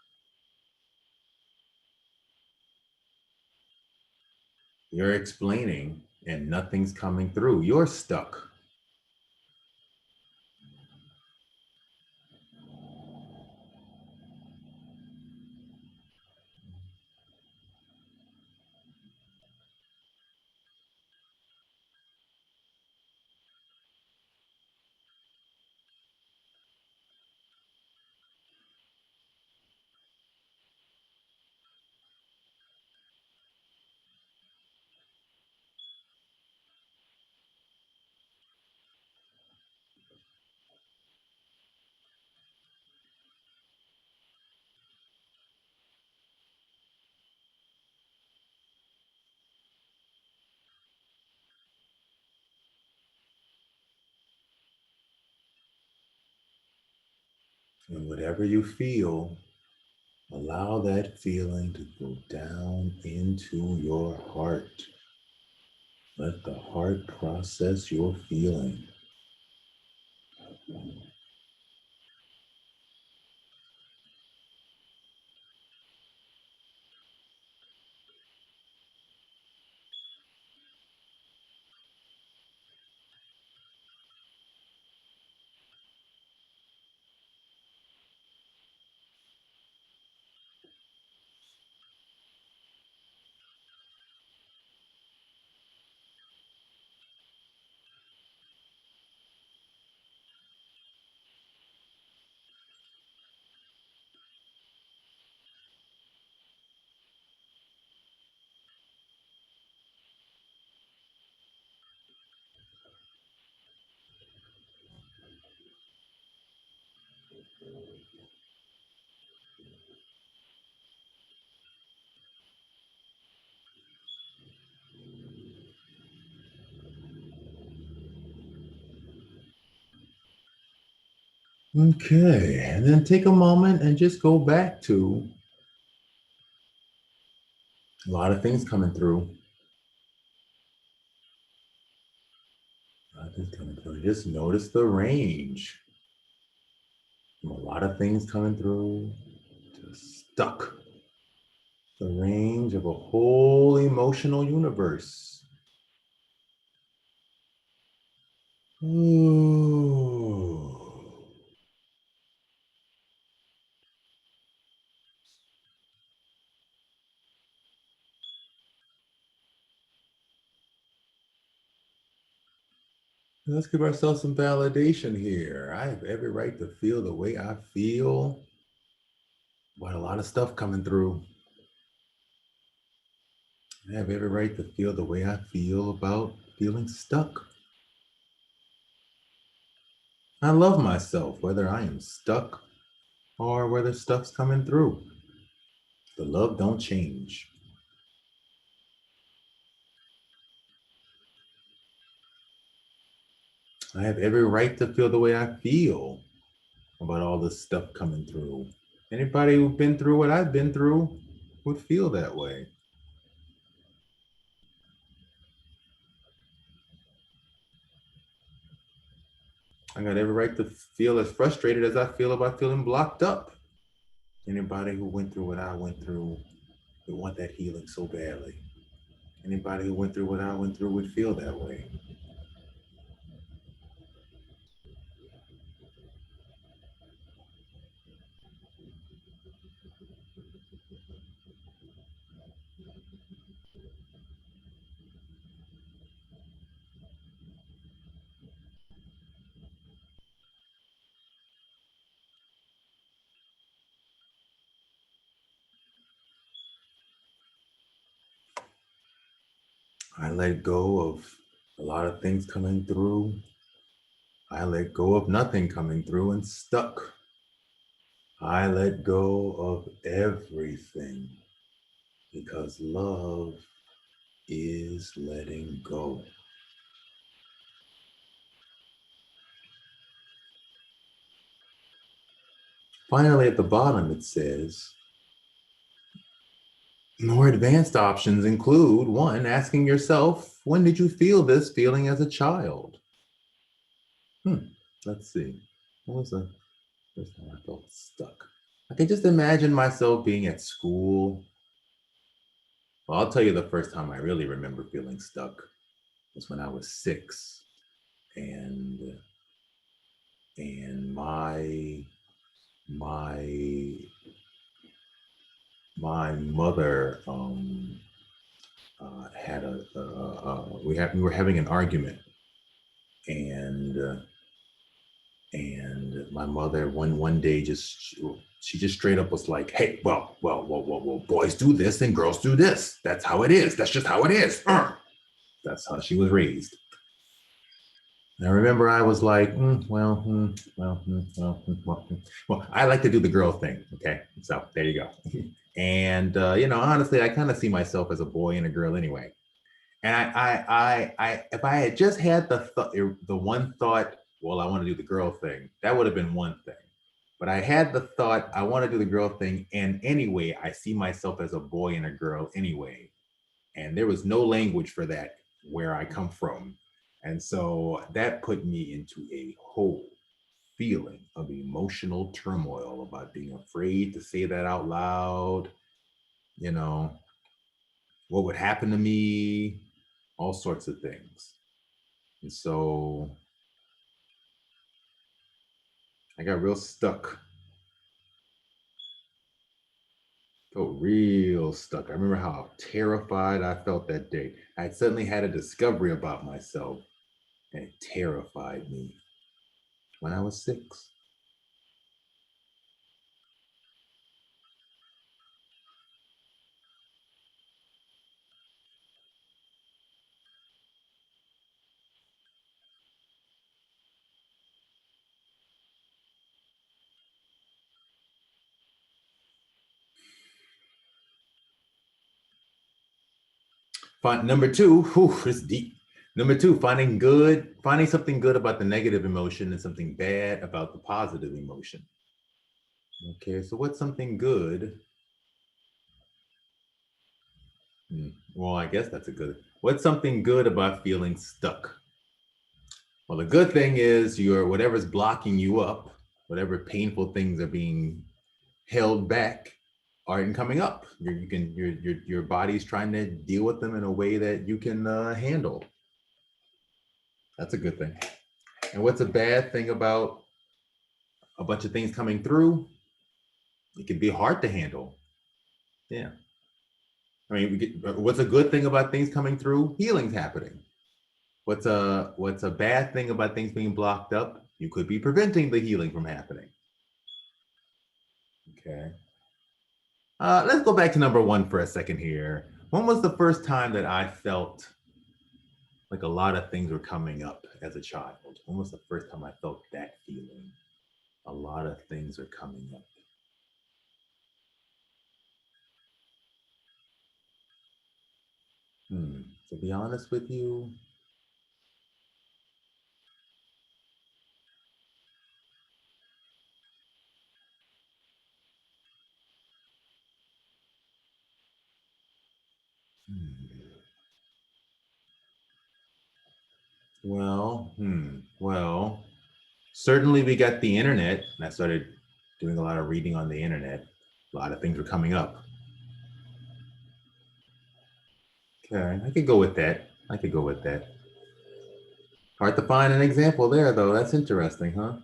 You're explaining and nothing's coming through. You're stuck. And whatever you feel, allow that feeling to go down into your heart. Let the heart process your feeling. Okay, and then take a moment and just go back to a lot of things coming through. A lot of things coming through. Just notice the range. From a lot of things coming through to stuck. The range of a whole emotional universe. Ooh. Let's give ourselves some validation here. I have every right to feel the way I feel. But a lot of stuff coming through. I have every right to feel the way I feel about feeling stuck. I love myself, whether I am stuck or whether stuff's coming through. The love don't change. I have every right to feel the way I feel about all this stuff coming through. Anybody who's been through what I've been through would feel that way. I got every right to feel as frustrated as I feel about feeling blocked up. Anybody who went through what I went through would want that healing so badly. Anybody who went through what I went through would feel that way. I let go of a lot of things coming through. I let go of nothing coming through and stuck. I let go of everything because love is letting go. Finally, at the bottom, it says, more advanced options include one, asking yourself, when did you feel this feeling as a child? Let's see. What was the first time I felt stuck? I can just imagine myself being at school. Well, I'll tell you the first time I really remember feeling stuck was when I was 6, and and my my mother had we were having an argument, and my mother one day she just straight up was like, hey, well, boys do this and girls do this. That's how it is. That's just how it is. That's how she was raised. And I remember I was like, well, I like to do the girl thing. Okay, so there you go. And honestly, I kind of see myself as a boy and a girl anyway. And if I had just had the one thought, well, I want to do the girl thing, that would have been one thing. But I had the thought, I want to do the girl thing, and anyway, I see myself as a boy and a girl anyway. And there was no language for that where I come from. And so that put me into a whole feeling of emotional turmoil about being afraid to say that out loud, you know, what would happen to me, all sorts of things. And so I got real stuck, felt real stuck. I remember how terrified I felt that day. I suddenly had a discovery about myself, and it terrified me when I was 6. Number two, whew, it's deep. Number two, finding something good about the negative emotion and something bad about the positive emotion. Okay, so what's something good? Well, I guess that's a good. What's something good about feeling stuck? Well, the good thing is your whatever's blocking you up, whatever painful things are being held back, aren't coming up. Your body's trying to deal with them in a way that you can handle. That's a good thing. And what's a bad thing about a bunch of things coming through? It can be hard to handle. Yeah. I mean, what's a good thing about things coming through? Healing's happening. What's a bad thing about things being blocked up? You could be preventing the healing from happening. Okay. Let's go back to number one for a second here. When was the first time that I felt like a lot of things were coming up as a child? When was the first time I felt that feeling? A lot of things are coming up. To be honest with you, Well, certainly we got the internet. And I started doing a lot of reading on the internet. A lot of things were coming up. Okay, I could go with that. I could go with that. Hard to find an example there, though. That's interesting, huh?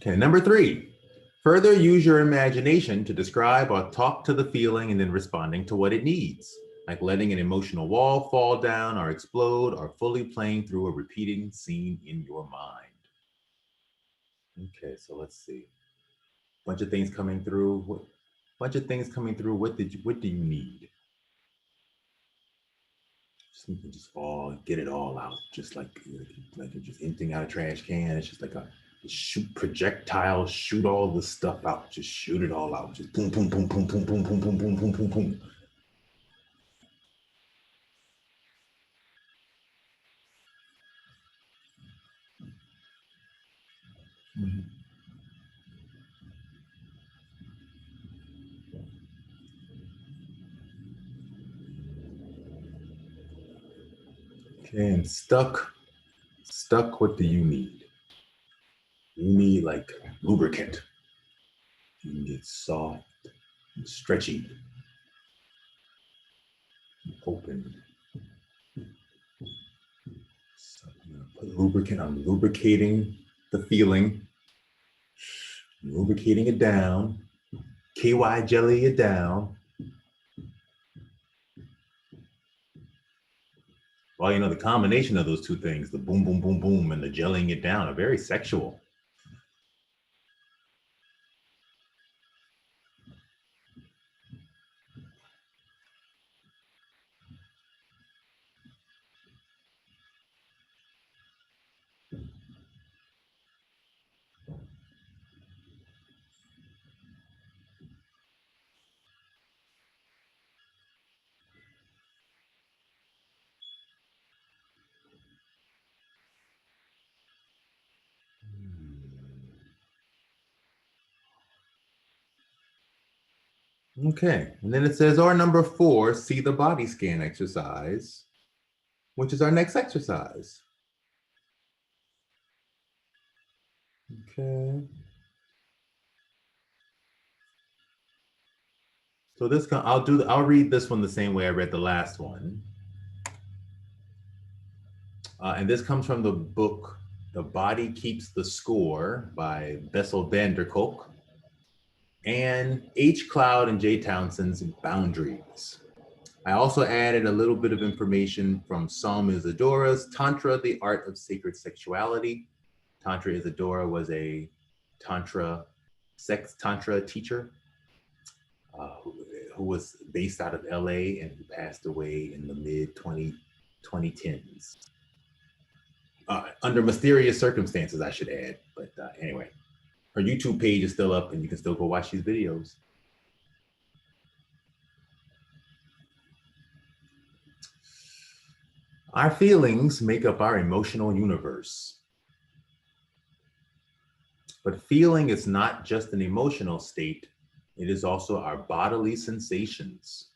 Okay, number three. Further use your imagination to describe or talk to the feeling and then responding to what it needs, like letting an emotional wall fall down or explode or fully playing through a repeating scene in your mind. Okay, so let's see. Bunch of things coming through. Bunch of things coming through. What do you need? Just need to just all get it all out. Just like you're just emptying out a trash can. It's just like a shoot projectile, shoot all the stuff out. Just shoot it all out. Just boom, boom, boom, boom, boom, boom, boom, boom, boom, boom, boom, boom. Okay, and stuck. What do you need? You need like lubricant. You need it soft, and stretchy, open. So I'm gonna put lubricant. I'm lubricating the feeling, lubricating it down, KY jelly it down. Well, you know, the combination of those two things, the boom, boom, boom, boom, and the jellying it down, are very sexual. Okay, and then it says, our number four, see the body scan exercise, which is our next exercise. Okay. So I'll read this one the same way I read the last one. And this comes from the book, The Body Keeps the Score by Bessel van der Kolk and H. Cloud and J. Townsend's Boundaries. I also added a little bit of information from Psalm Isadora's Tantra, the Art of Sacred Sexuality. Tantra Isadora was a sex tantra teacher who was based out of LA and who passed away in the mid 2010s. Under mysterious circumstances, I should add. But anyway, her YouTube page is still up and you can still go watch these videos. Our feelings make up our emotional universe. But feeling is not just an emotional state, it is also our bodily sensations.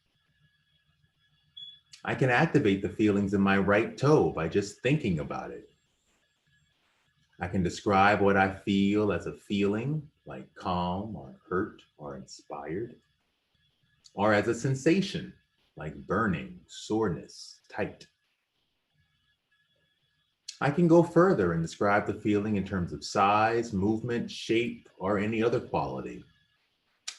I can activate the feelings in my right toe by just thinking about it. I can describe what I feel as a feeling, like calm or hurt or inspired, or as a sensation, like burning, soreness, tight. I can go further and describe the feeling in terms of size, movement, shape, or any other quality.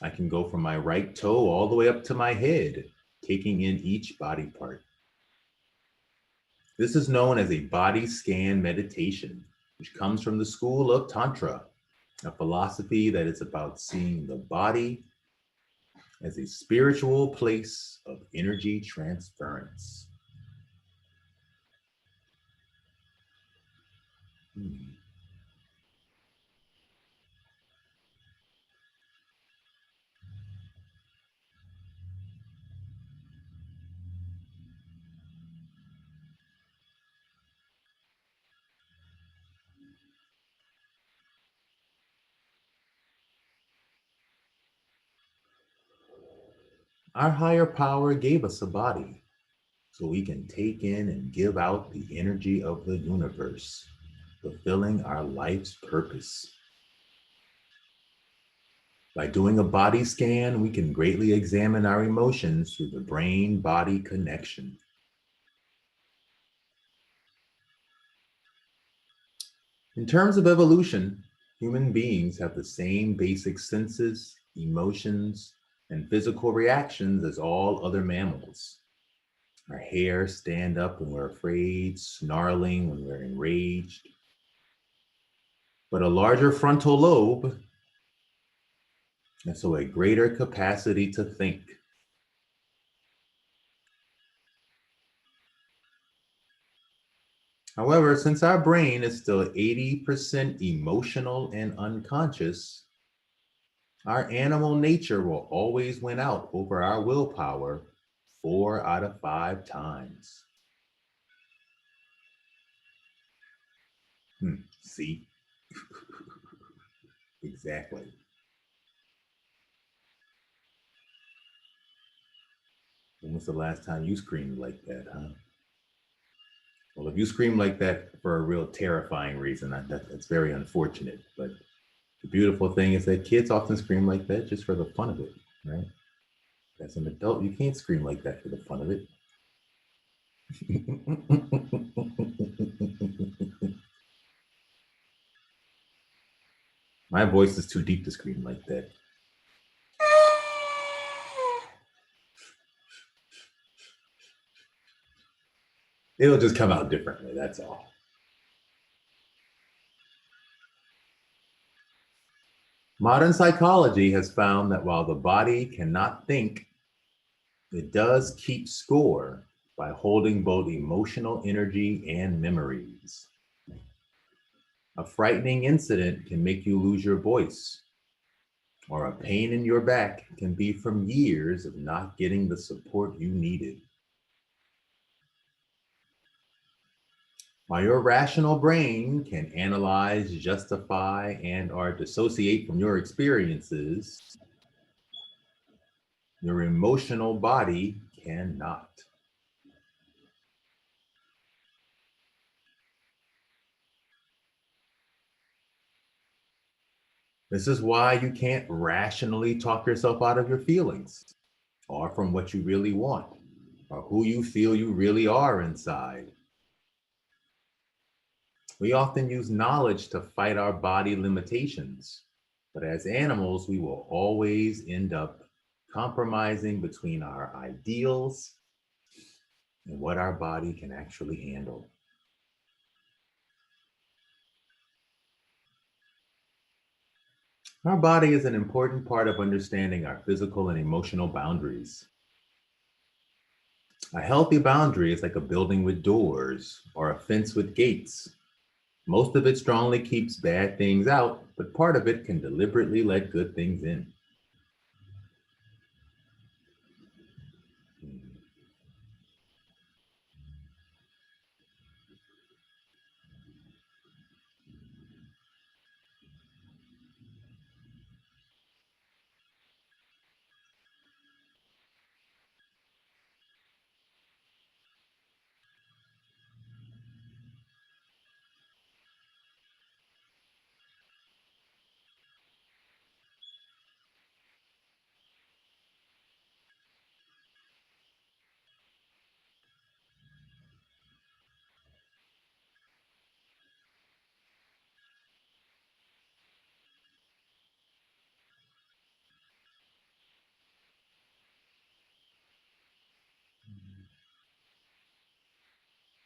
I can go from my right toe all the way up to my head, taking in each body part. This is known as a body scan meditation, which comes from the school of Tantra, a philosophy that is about seeing the body as a spiritual place of energy transference. Hmm. Our higher power gave us a body so we can take in and give out the energy of the universe, fulfilling our life's purpose. By doing a body scan, we can greatly examine our emotions through the brain-body connection. In terms of evolution, human beings have the same basic senses, emotions, and physical reactions as all other mammals. Our hairs stand up when we're afraid, snarling when we're enraged. But a larger frontal lobe, and so a greater capacity to think. However, since our brain is still 80% emotional and unconscious, our animal nature will always win out over our willpower 4 out of 5 times. See? Exactly. When was the last time you screamed like that, huh? Well, if you scream like that for a real terrifying reason, that's very unfortunate. But the beautiful thing is that kids often scream like that just for the fun of it, right? As an adult, you can't scream like that for the fun of it. My voice is too deep to scream like that. It'll just come out differently, that's all. Modern psychology has found that while the body cannot think, it does keep score by holding both emotional energy and memories. A frightening incident can make you lose your voice, or a pain in your back can be from years of not getting the support you needed. While your rational brain can analyze, justify, and or dissociate from your experiences, your emotional body cannot. This is why you can't rationally talk yourself out of your feelings, or from what you really want, or who you feel you really are inside. We often use knowledge to fight our body limitations, but as animals, we will always end up compromising between our ideals and what our body can actually handle. Our body is an important part of understanding our physical and emotional boundaries. A healthy boundary is like a building with doors or a fence with gates. Most of it strongly keeps bad things out, but part of it can deliberately let good things in.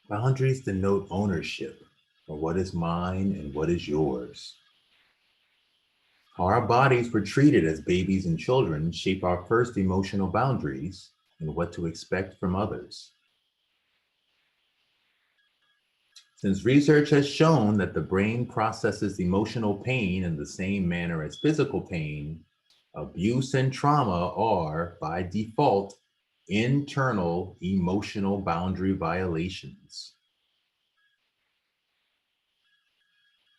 Boundaries denote ownership for what is mine and what is yours. How our bodies were treated as babies and children shape our first emotional boundaries and what to expect from others. Since research has shown that the brain processes emotional pain in the same manner as physical pain, abuse and trauma are, by default, internal emotional boundary violations.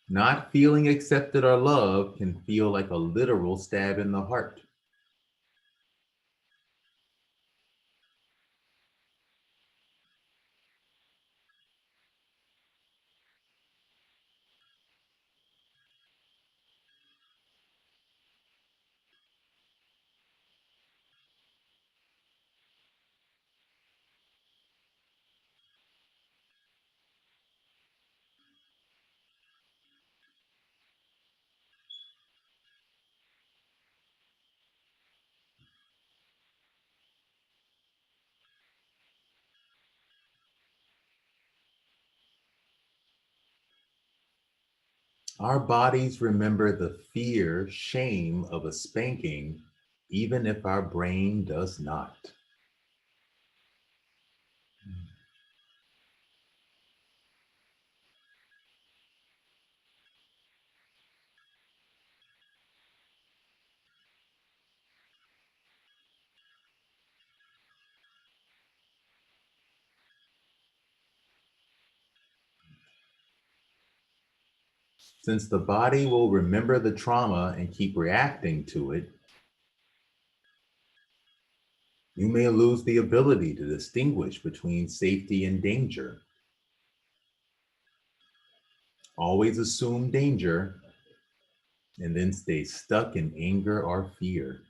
Not feeling accepted or loved can feel like a literal stab in the heart. Our bodies remember the fear, shame of a spanking, even if our brain does not. Since the body will remember the trauma and keep reacting to it, you may lose the ability to distinguish between safety and danger. Always assume danger and then stay stuck in anger or fear.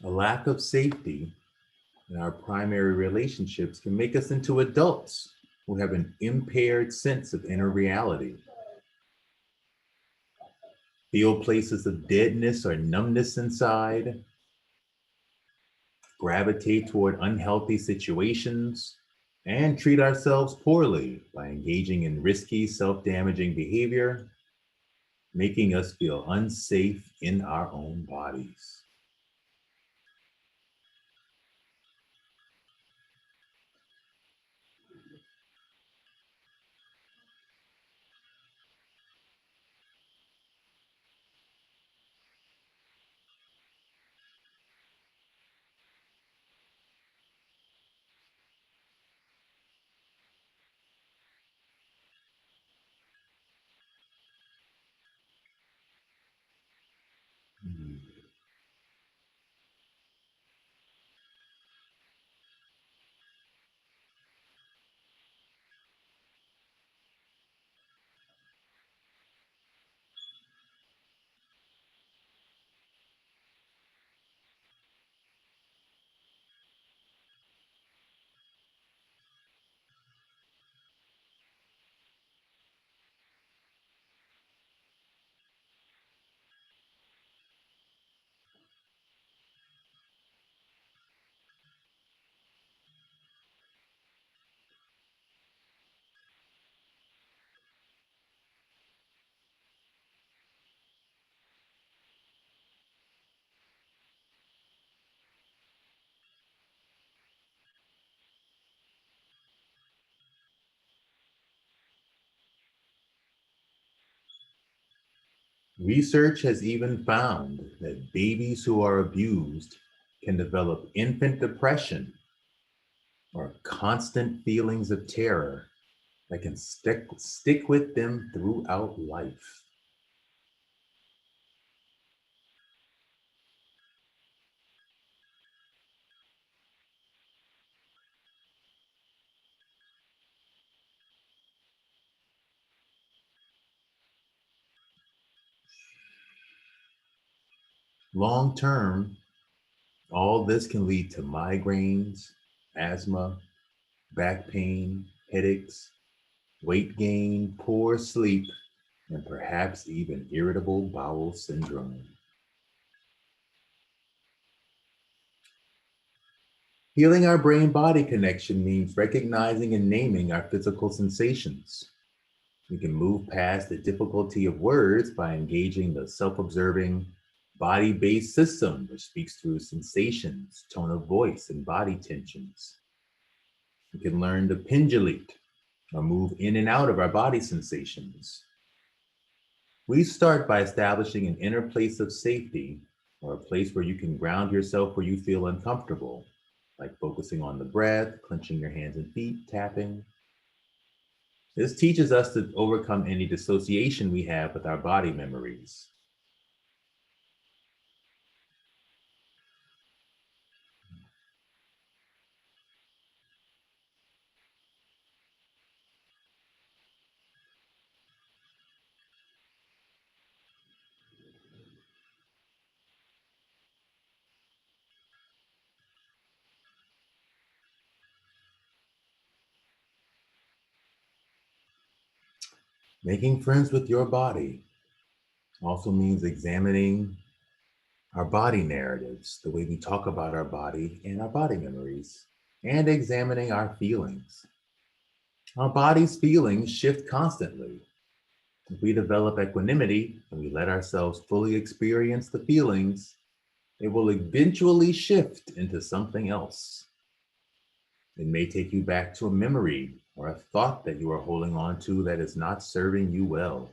A lack of safety in our primary relationships can make us into adults who have an impaired sense of inner reality, feel places of deadness or numbness inside, gravitate toward unhealthy situations, and treat ourselves poorly by engaging in risky, self damaging behavior, making us feel unsafe in our own bodies. Research has even found that babies who are abused can develop infant depression or constant feelings of terror that can stick with them throughout life. Long term, all this can lead to migraines, asthma, back pain, headaches, weight gain, poor sleep, and perhaps even irritable bowel syndrome. Healing our brain body connection means recognizing and naming our physical sensations. We can move past the difficulty of words by engaging the self observing, body based system, which speaks through sensations, tone of voice, and body tensions. We can learn to pendulate or move in and out of our body sensations. We start by establishing an inner place of safety or a place where you can ground yourself where you feel uncomfortable, like focusing on the breath, clenching your hands and feet, tapping. This teaches us to overcome any dissociation we have with our body memories. Making friends with your body also means examining our body narratives, the way we talk about our body and our body memories, and examining our feelings. Our body's feelings shift constantly. If we develop equanimity and we let ourselves fully experience the feelings, it will eventually shift into something else. It may take you back to a memory or a thought that you are holding on to that is not serving you well.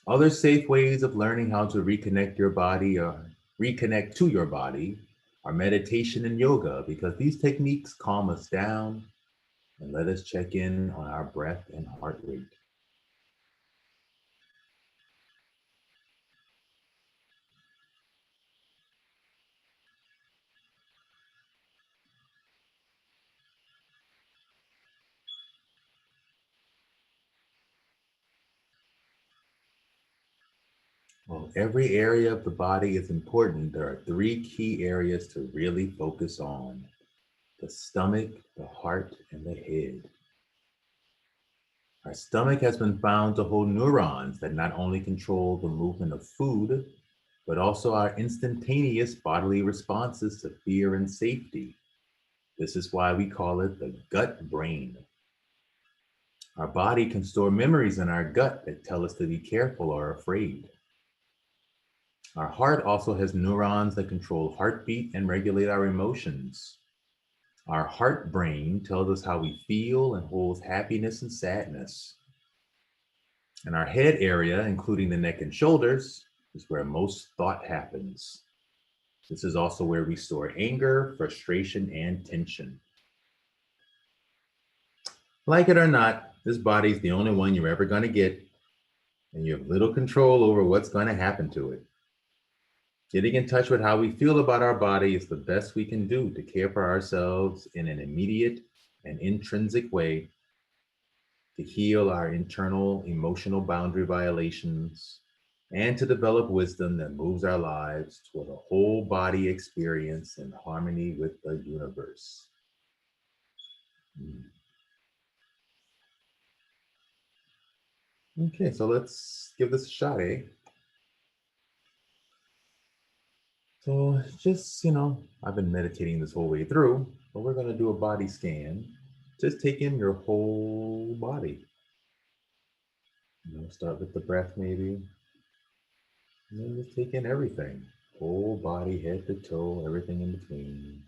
Other safe ways of learning how to reconnect your body or reconnect to your body are meditation and yoga, because these techniques calm us down and let us check in on our breath and heart rate. While every area of the body is important, there are three key areas to really focus on: the stomach, the heart, and the head. Our stomach has been found to hold neurons that not only control the movement of food, but also our instantaneous bodily responses to fear and safety. This is why we call it the gut brain. Our body can store memories in our gut that tell us to be careful or afraid. Our heart also has neurons that control heartbeat and regulate our emotions. Our heart brain tells us how we feel and holds happiness and sadness. And our head area, including the neck and shoulders, is where most thought happens. This is also where we store anger, frustration, and tension. Like it or not, this body is the only one you're ever going to get, and you have little control over what's going to happen to it. Getting in touch with how we feel about our body is the best we can do to care for ourselves in an immediate and intrinsic way, to heal our internal emotional boundary violations, and to develop wisdom that moves our lives toward a whole body experience in harmony with the universe. Okay, so let's give this a shot, eh? So just, I've been meditating this whole way through, but we're going to do a body scan. Just take in your whole body. Start with the breath maybe, and then just take in everything. Whole body, head to toe, everything in between.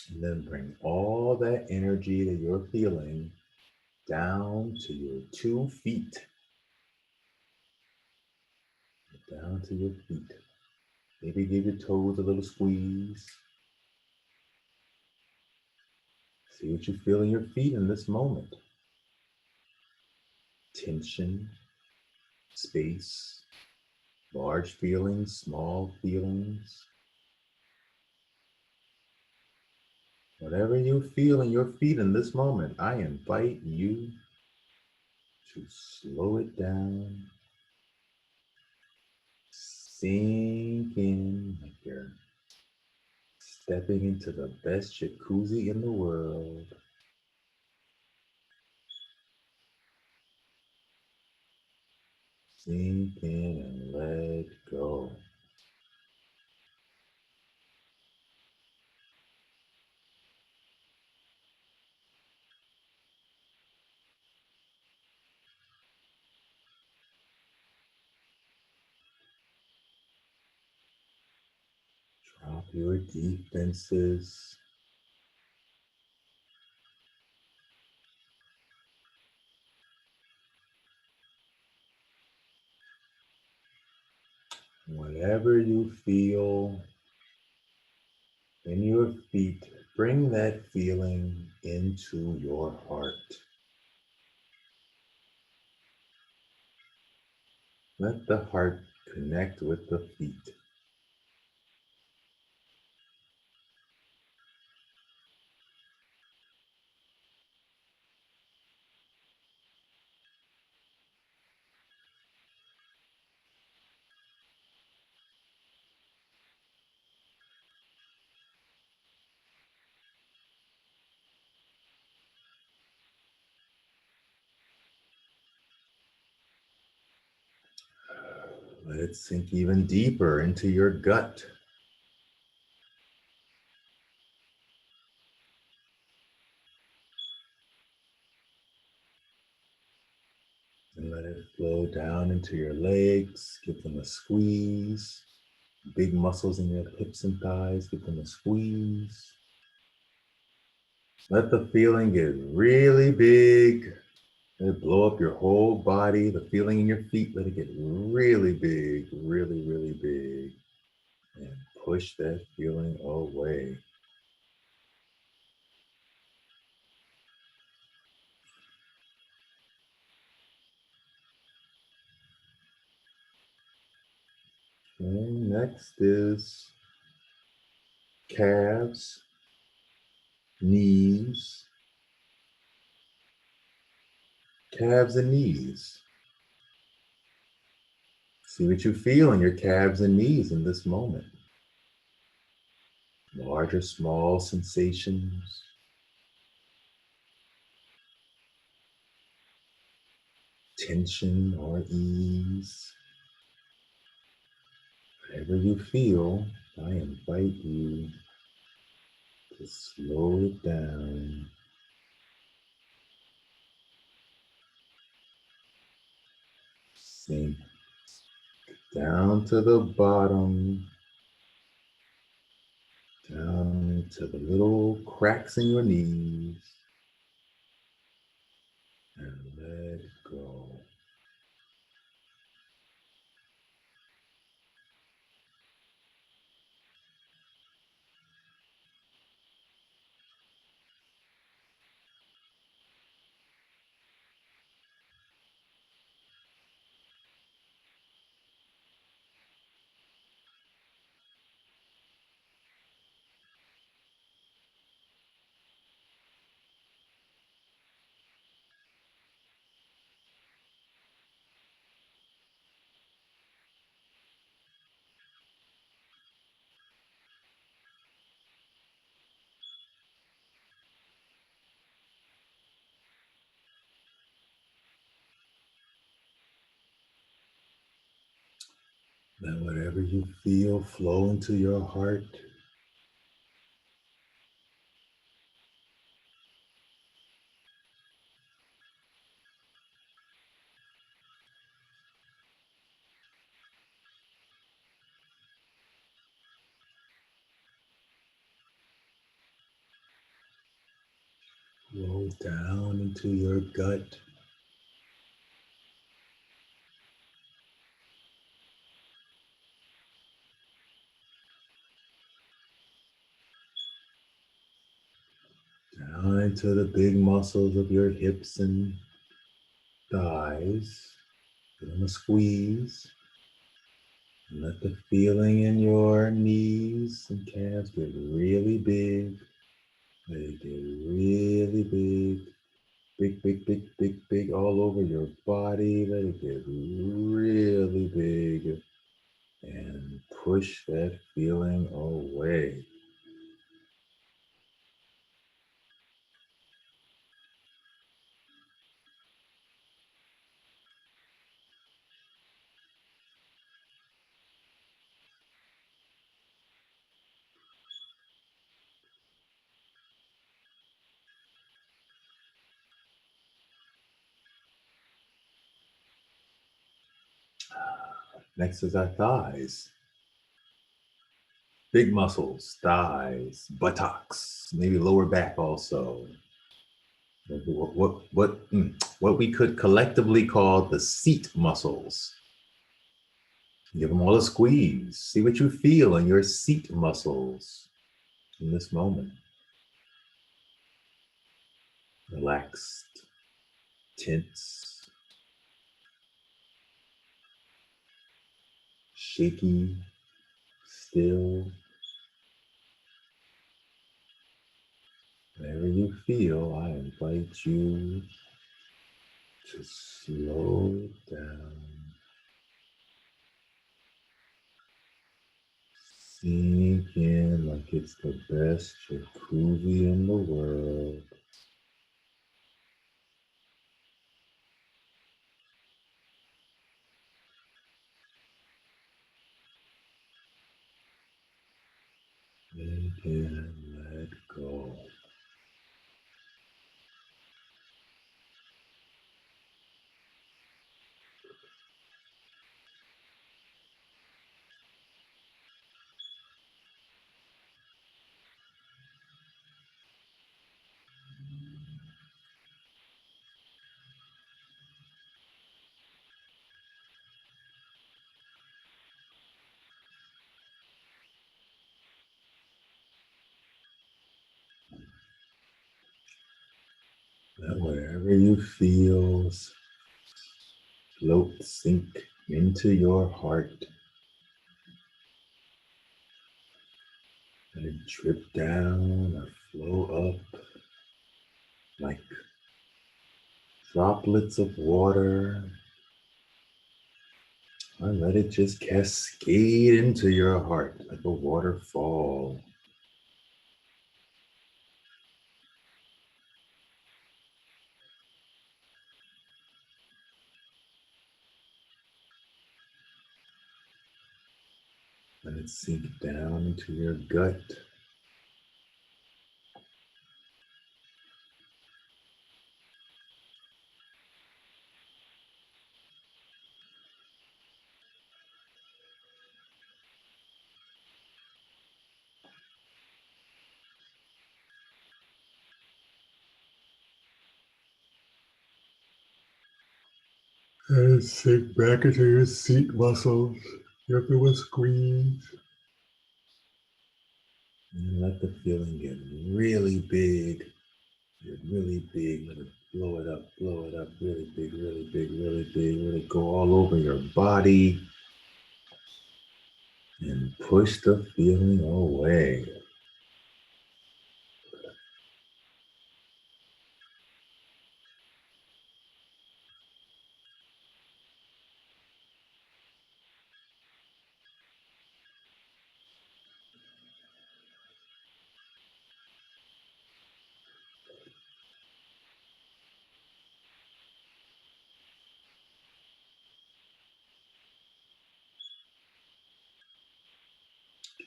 And then bring all that energy that you're feeling down to your 2 feet. Down to your feet. Maybe give your toes a little squeeze. See what you feel in your feet in this moment. Tension, space, large feelings, small feelings. Whatever you feel in your feet in this moment, I invite you to slow it down, sink in like you're stepping into the best jacuzzi in the world. Sink in and let go. Drop your defenses. Whatever you feel in your feet, bring that feeling into your heart. Let the heart connect with the feet. Let it sink even deeper into your gut. And let it flow down into your legs. Give them a squeeze. Big muscles in your hips and thighs. Give them a squeeze. Let the feeling get really big. Let it blow up your whole body. The feeling in your feet, let it get really big, really, really big. And push that feeling away. And next is calves, knees, calves and knees. See what you feel in your calves and knees in this moment. Large or small sensations. Tension or ease. Whatever you feel, I invite you to slow it down. Sink down to the bottom, down to the little cracks in your knees, and let go. Let whatever you feel flow into your heart. Flow down into your gut. Down into the big muscles of your hips and thighs. Give them a squeeze. And let the feeling in your knees and calves get really big. Let it get really big. Big, big, big, big, big all over your body. Let it get really big. And push that feeling away. Next is our thighs. Big muscles, thighs, buttocks, maybe lower back also. What we could collectively call the seat muscles. Give them all a squeeze. See what you feel in your seat muscles in this moment. Relaxed, tense, shaky, still. Whatever you feel, I invite you to slow it down. Sink in like it's the best jacuzzi in the world. and let go. Let whatever you feel float, sink into your heart. Let it drip down or flow up like droplets of water. Or let it just cascade into your heart like a waterfall. Let it sink down into your gut. And sink back into your seat muscles. Give them a squeeze. And let the feeling get really big. Get really big. Let it blow it up, really big, really big, really big. Let it go all over your body. And push the feeling away.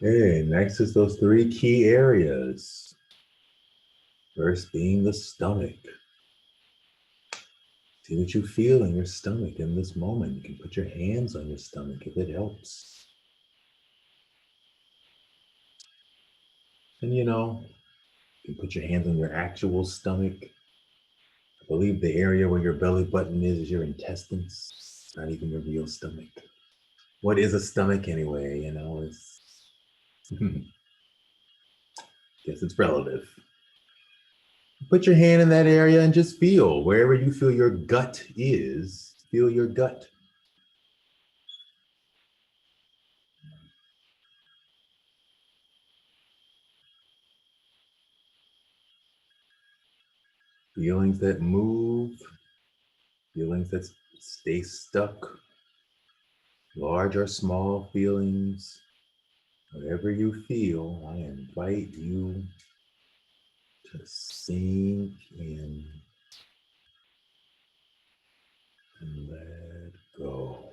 Okay, next is those three key areas. First being the stomach. See what you feel in your stomach in this moment. You can put your hands on your stomach if it helps. And you can put your hands on your actual stomach. I believe the area where your belly button is your intestines. It's not even your real stomach. What is a stomach anyway? It's guess it's relative. Put your hand in that area and just feel wherever you feel your gut is. Feel your gut. Feelings that move, feelings that stay stuck, large or small feelings. Whatever you feel, I invite you to sink in and let go.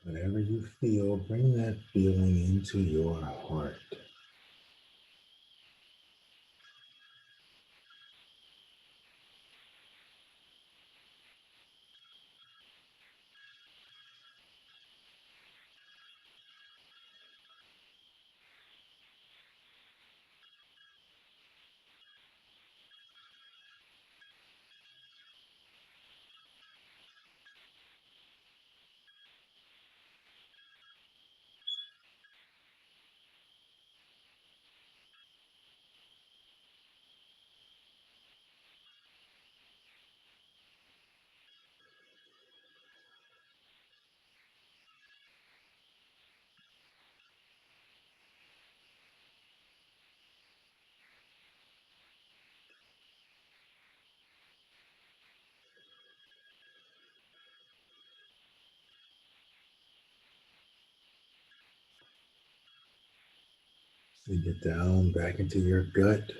Whatever you feel, bring that feeling into your heart. And get down back into your gut.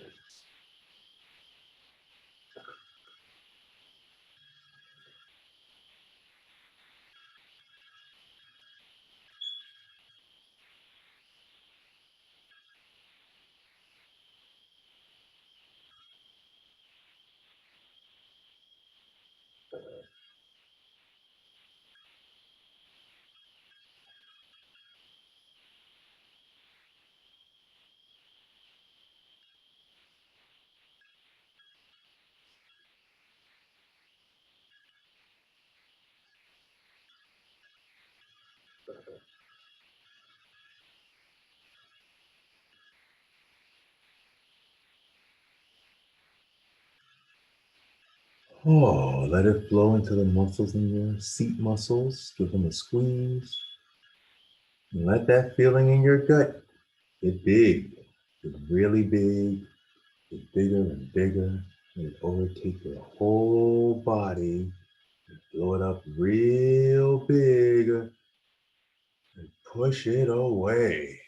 Oh, let it flow into the muscles in your seat muscles. Give them a squeeze. And let that feeling in your gut get big. Get really big. Get bigger and bigger. And overtake your whole body. Blow it up real big and push it away.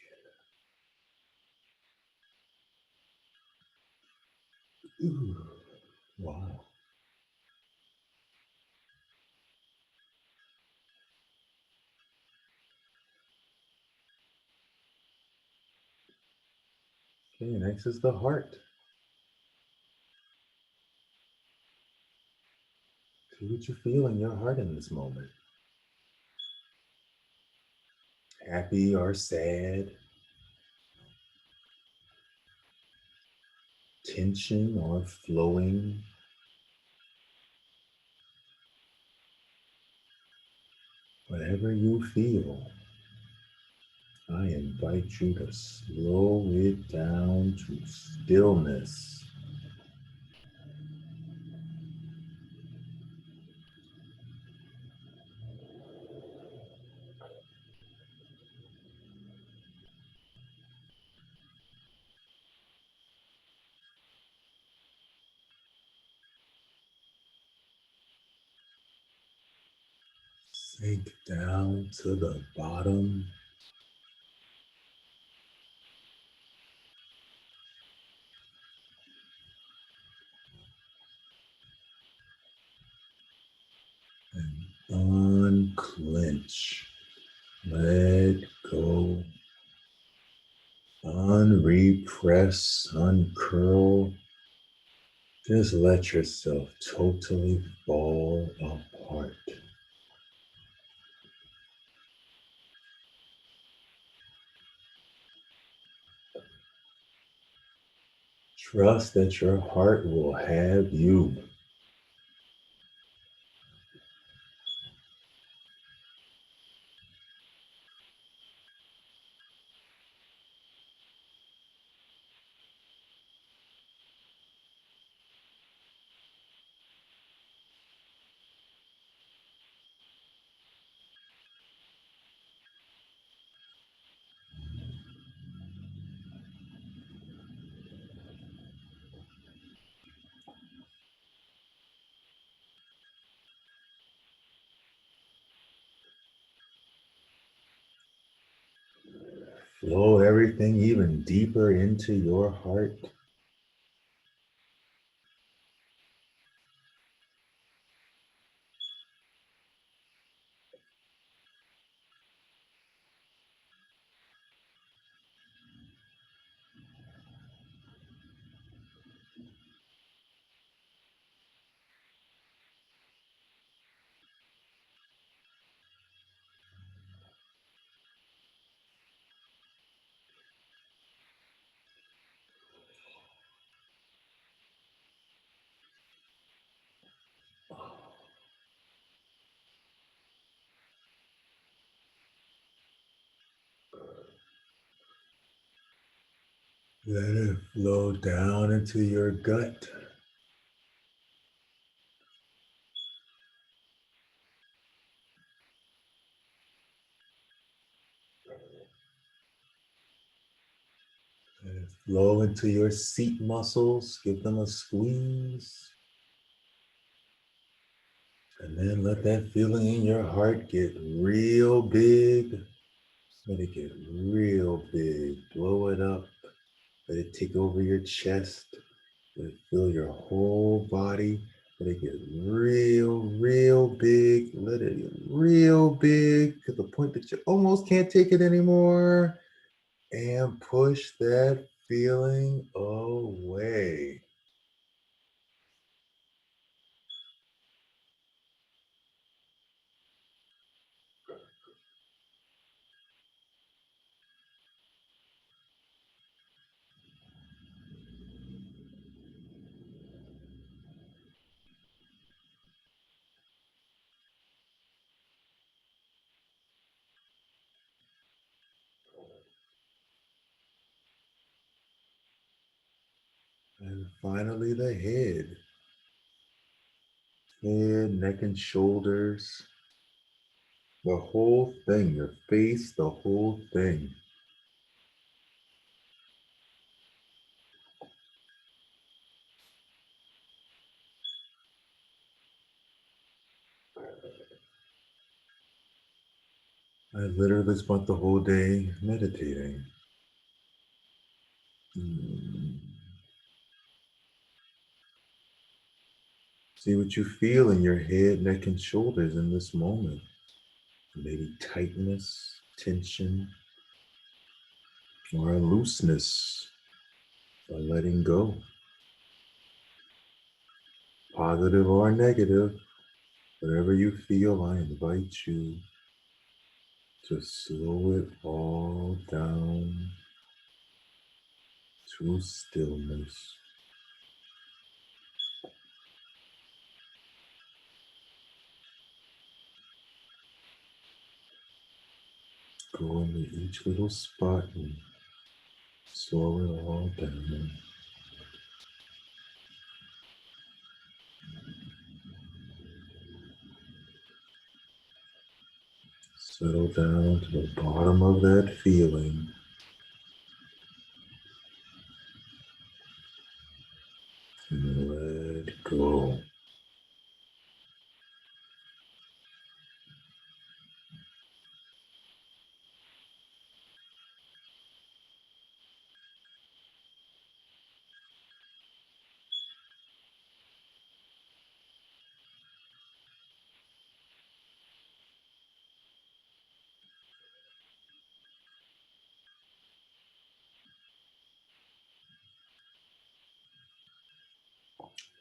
Ooh, wow. Okay, next is the heart. See what you feel in your heart in this moment. Happy or sad, tension or flowing, whatever you feel. I invite you to slow it down to stillness. Sink down to the bottom and unclench. Let go. Unrepress, uncurl. Just let yourself totally fall apart. Trust that your heart will have you. Flow everything even deeper into your heart. Let it flow down into your gut. Let it flow into your seat muscles. Give them a squeeze. And then let that feeling in your heart get real big. Let it get real big. Blow it up. Let it take over your chest. Let it fill your whole body. Let it get real, real big. Let it get real big to the point that you almost can't take it anymore. And push that feeling away. And finally, the head. Head, neck, and shoulders. The whole thing. Your face, the whole thing. I literally spent the whole day meditating. Mm. See what you feel in your head, neck, and shoulders in this moment. Maybe tightness, tension, or a looseness, or letting go. Positive or negative, whatever you feel, I invite you to slow it all down to stillness. Go into each little spot and slow it all down. Settle down to the bottom of that feeling and let go.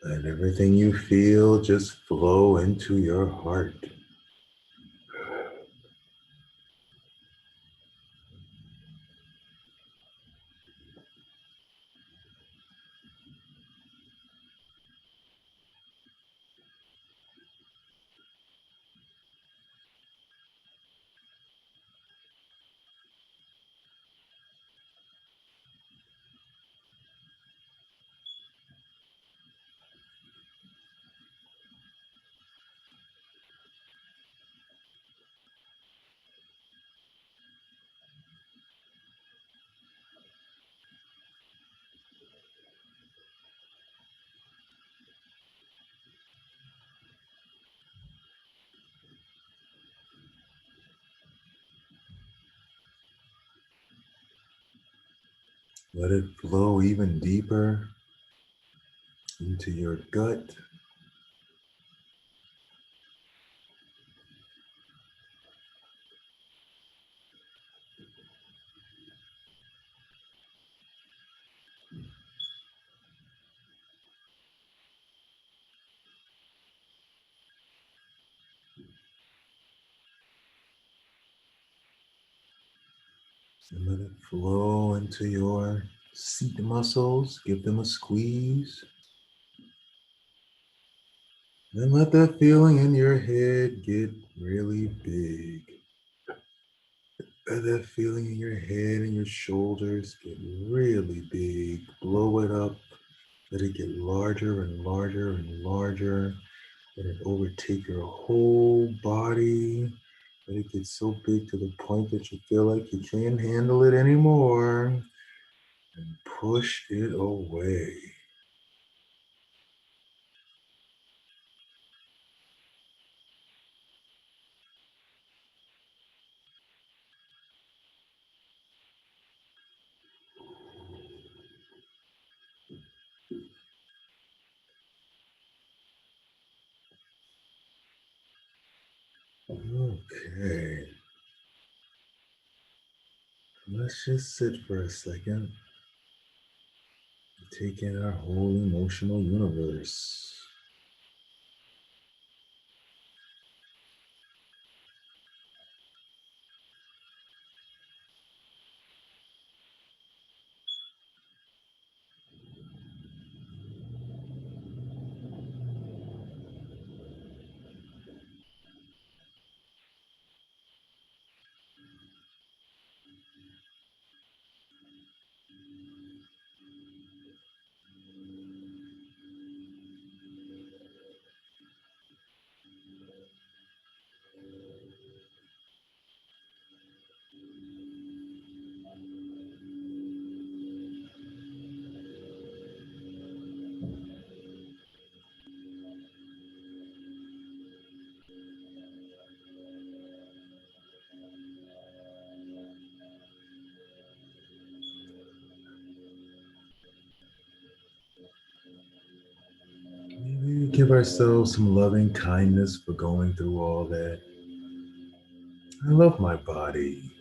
Let everything you feel just flow into your heart. Let it flow even deeper into your gut. And let it flow into your seat muscles. Give them a squeeze. And let that feeling in your head get really big. Let that feeling in your head and your shoulders get really big. Blow it up. Let it get larger and larger and larger. Let it overtake your whole body. Let it get so big to the point that you feel like you can't handle it anymore. And push it away. Okay. Let's just sit for a second. Take in our whole emotional universe. Maybe we give ourselves some loving kindness for going through all that. I love my body.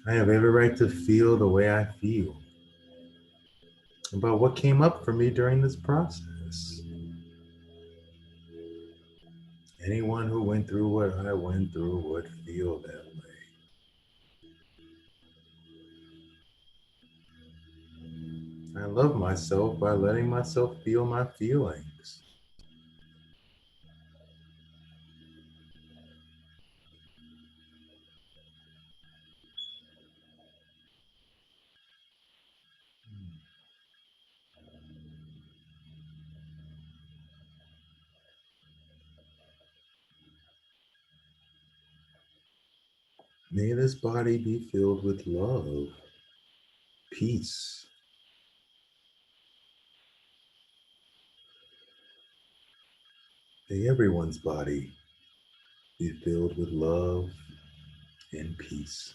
I have every right to feel the way I feel about what came up for me during this process. Anyone who went through what I went through would feel that way. I love myself by letting myself feel my feelings. May this body be filled with love, peace. May everyone's body be filled with love and peace.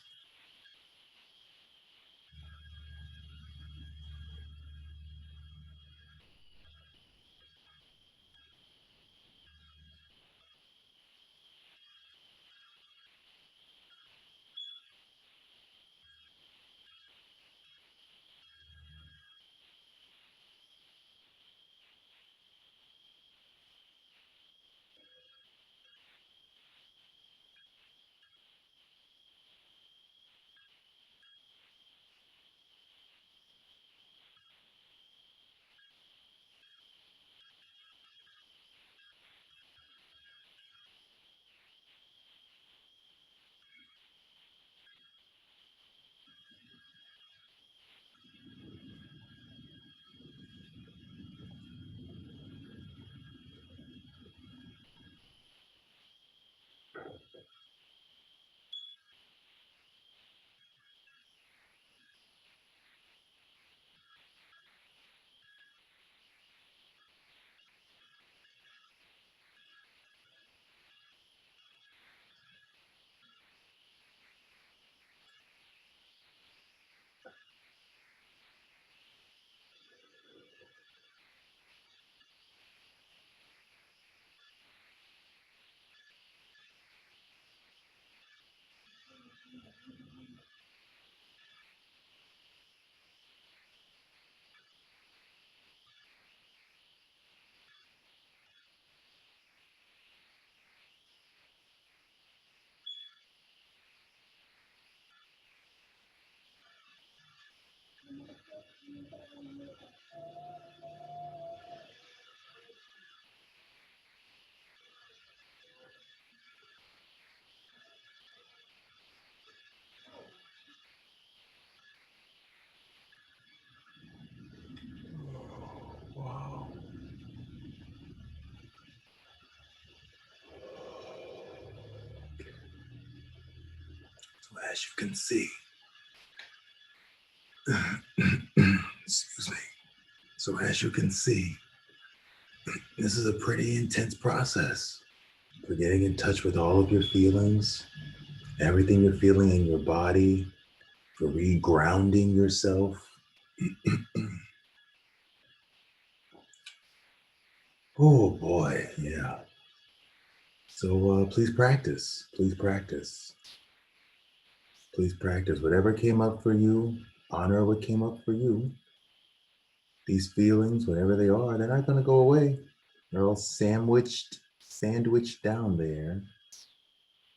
Wow. So as you can see, excuse me. So as you can see, this is a pretty intense process for getting in touch with all of your feelings, everything you're feeling in your body, for regrounding yourself. Oh boy, yeah. So please practice. Please practice. Please practice. Whatever came up for you, honor what came up for you. These feelings, whatever they are, they're not going to go away. They're all sandwiched down there.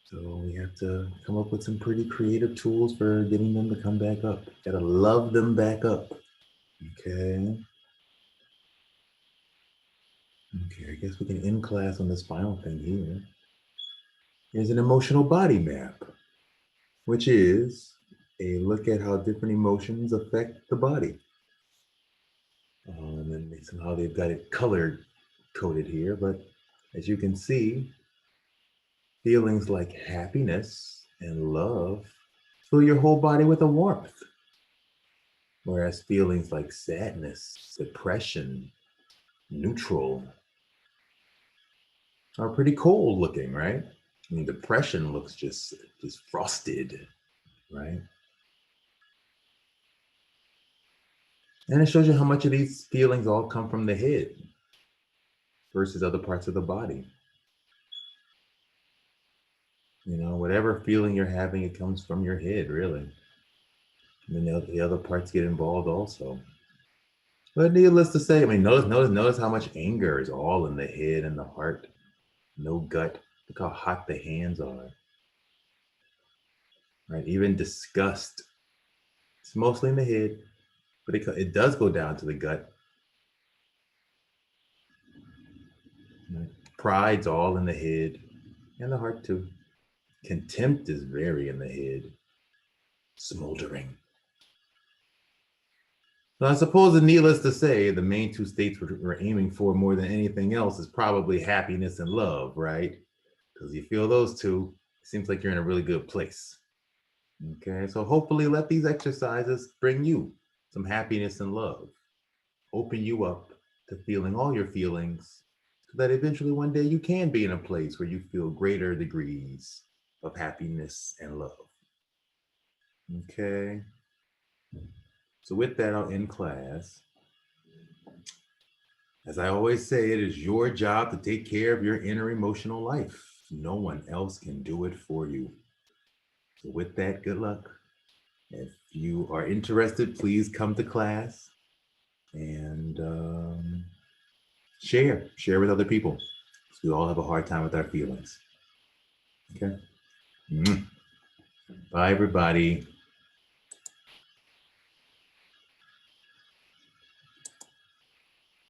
So we have to come up with some pretty creative tools for getting them to come back up. Gotta love them back up. Okay. Okay, I guess we can end class on this final thing here. Here's an emotional body map, which is a look at how different emotions affect the body. And then somehow they've got it colored coded here, but as you can see, feelings like happiness and love fill your whole body with a warmth. Whereas feelings like sadness, depression, neutral are pretty cold looking, right? I mean, depression looks just frosted, right? And it shows you how much of these feelings all come from the head versus other parts of the body. You know, whatever feeling you're having, it comes from your head, really. And then the other parts get involved also. But needless to say, I mean, notice how much anger is all in the head and the heart. No gut. Look how hot the hands are. Right? Even disgust. It's mostly in the head, but it does go down to the gut. Right? Pride's all in the head and the heart too. Contempt is very in the head. Smoldering. So I suppose, needless to say, the main two states we're aiming for more than anything else is probably happiness and love, right? Because you feel those two, it seems like you're in a really good place. Okay, so hopefully let these exercises bring you some happiness and love, open you up to feeling all your feelings, so that eventually one day you can be in a place where you feel greater degrees of happiness and love. Okay, so with that, I'll end class. As I always say, it is your job to take care of your inner emotional life. No one else can do it for you. So with that, good luck. If you are interested, please come to class and share with other people. We all have a hard time with our feelings. Okay. Bye, everybody.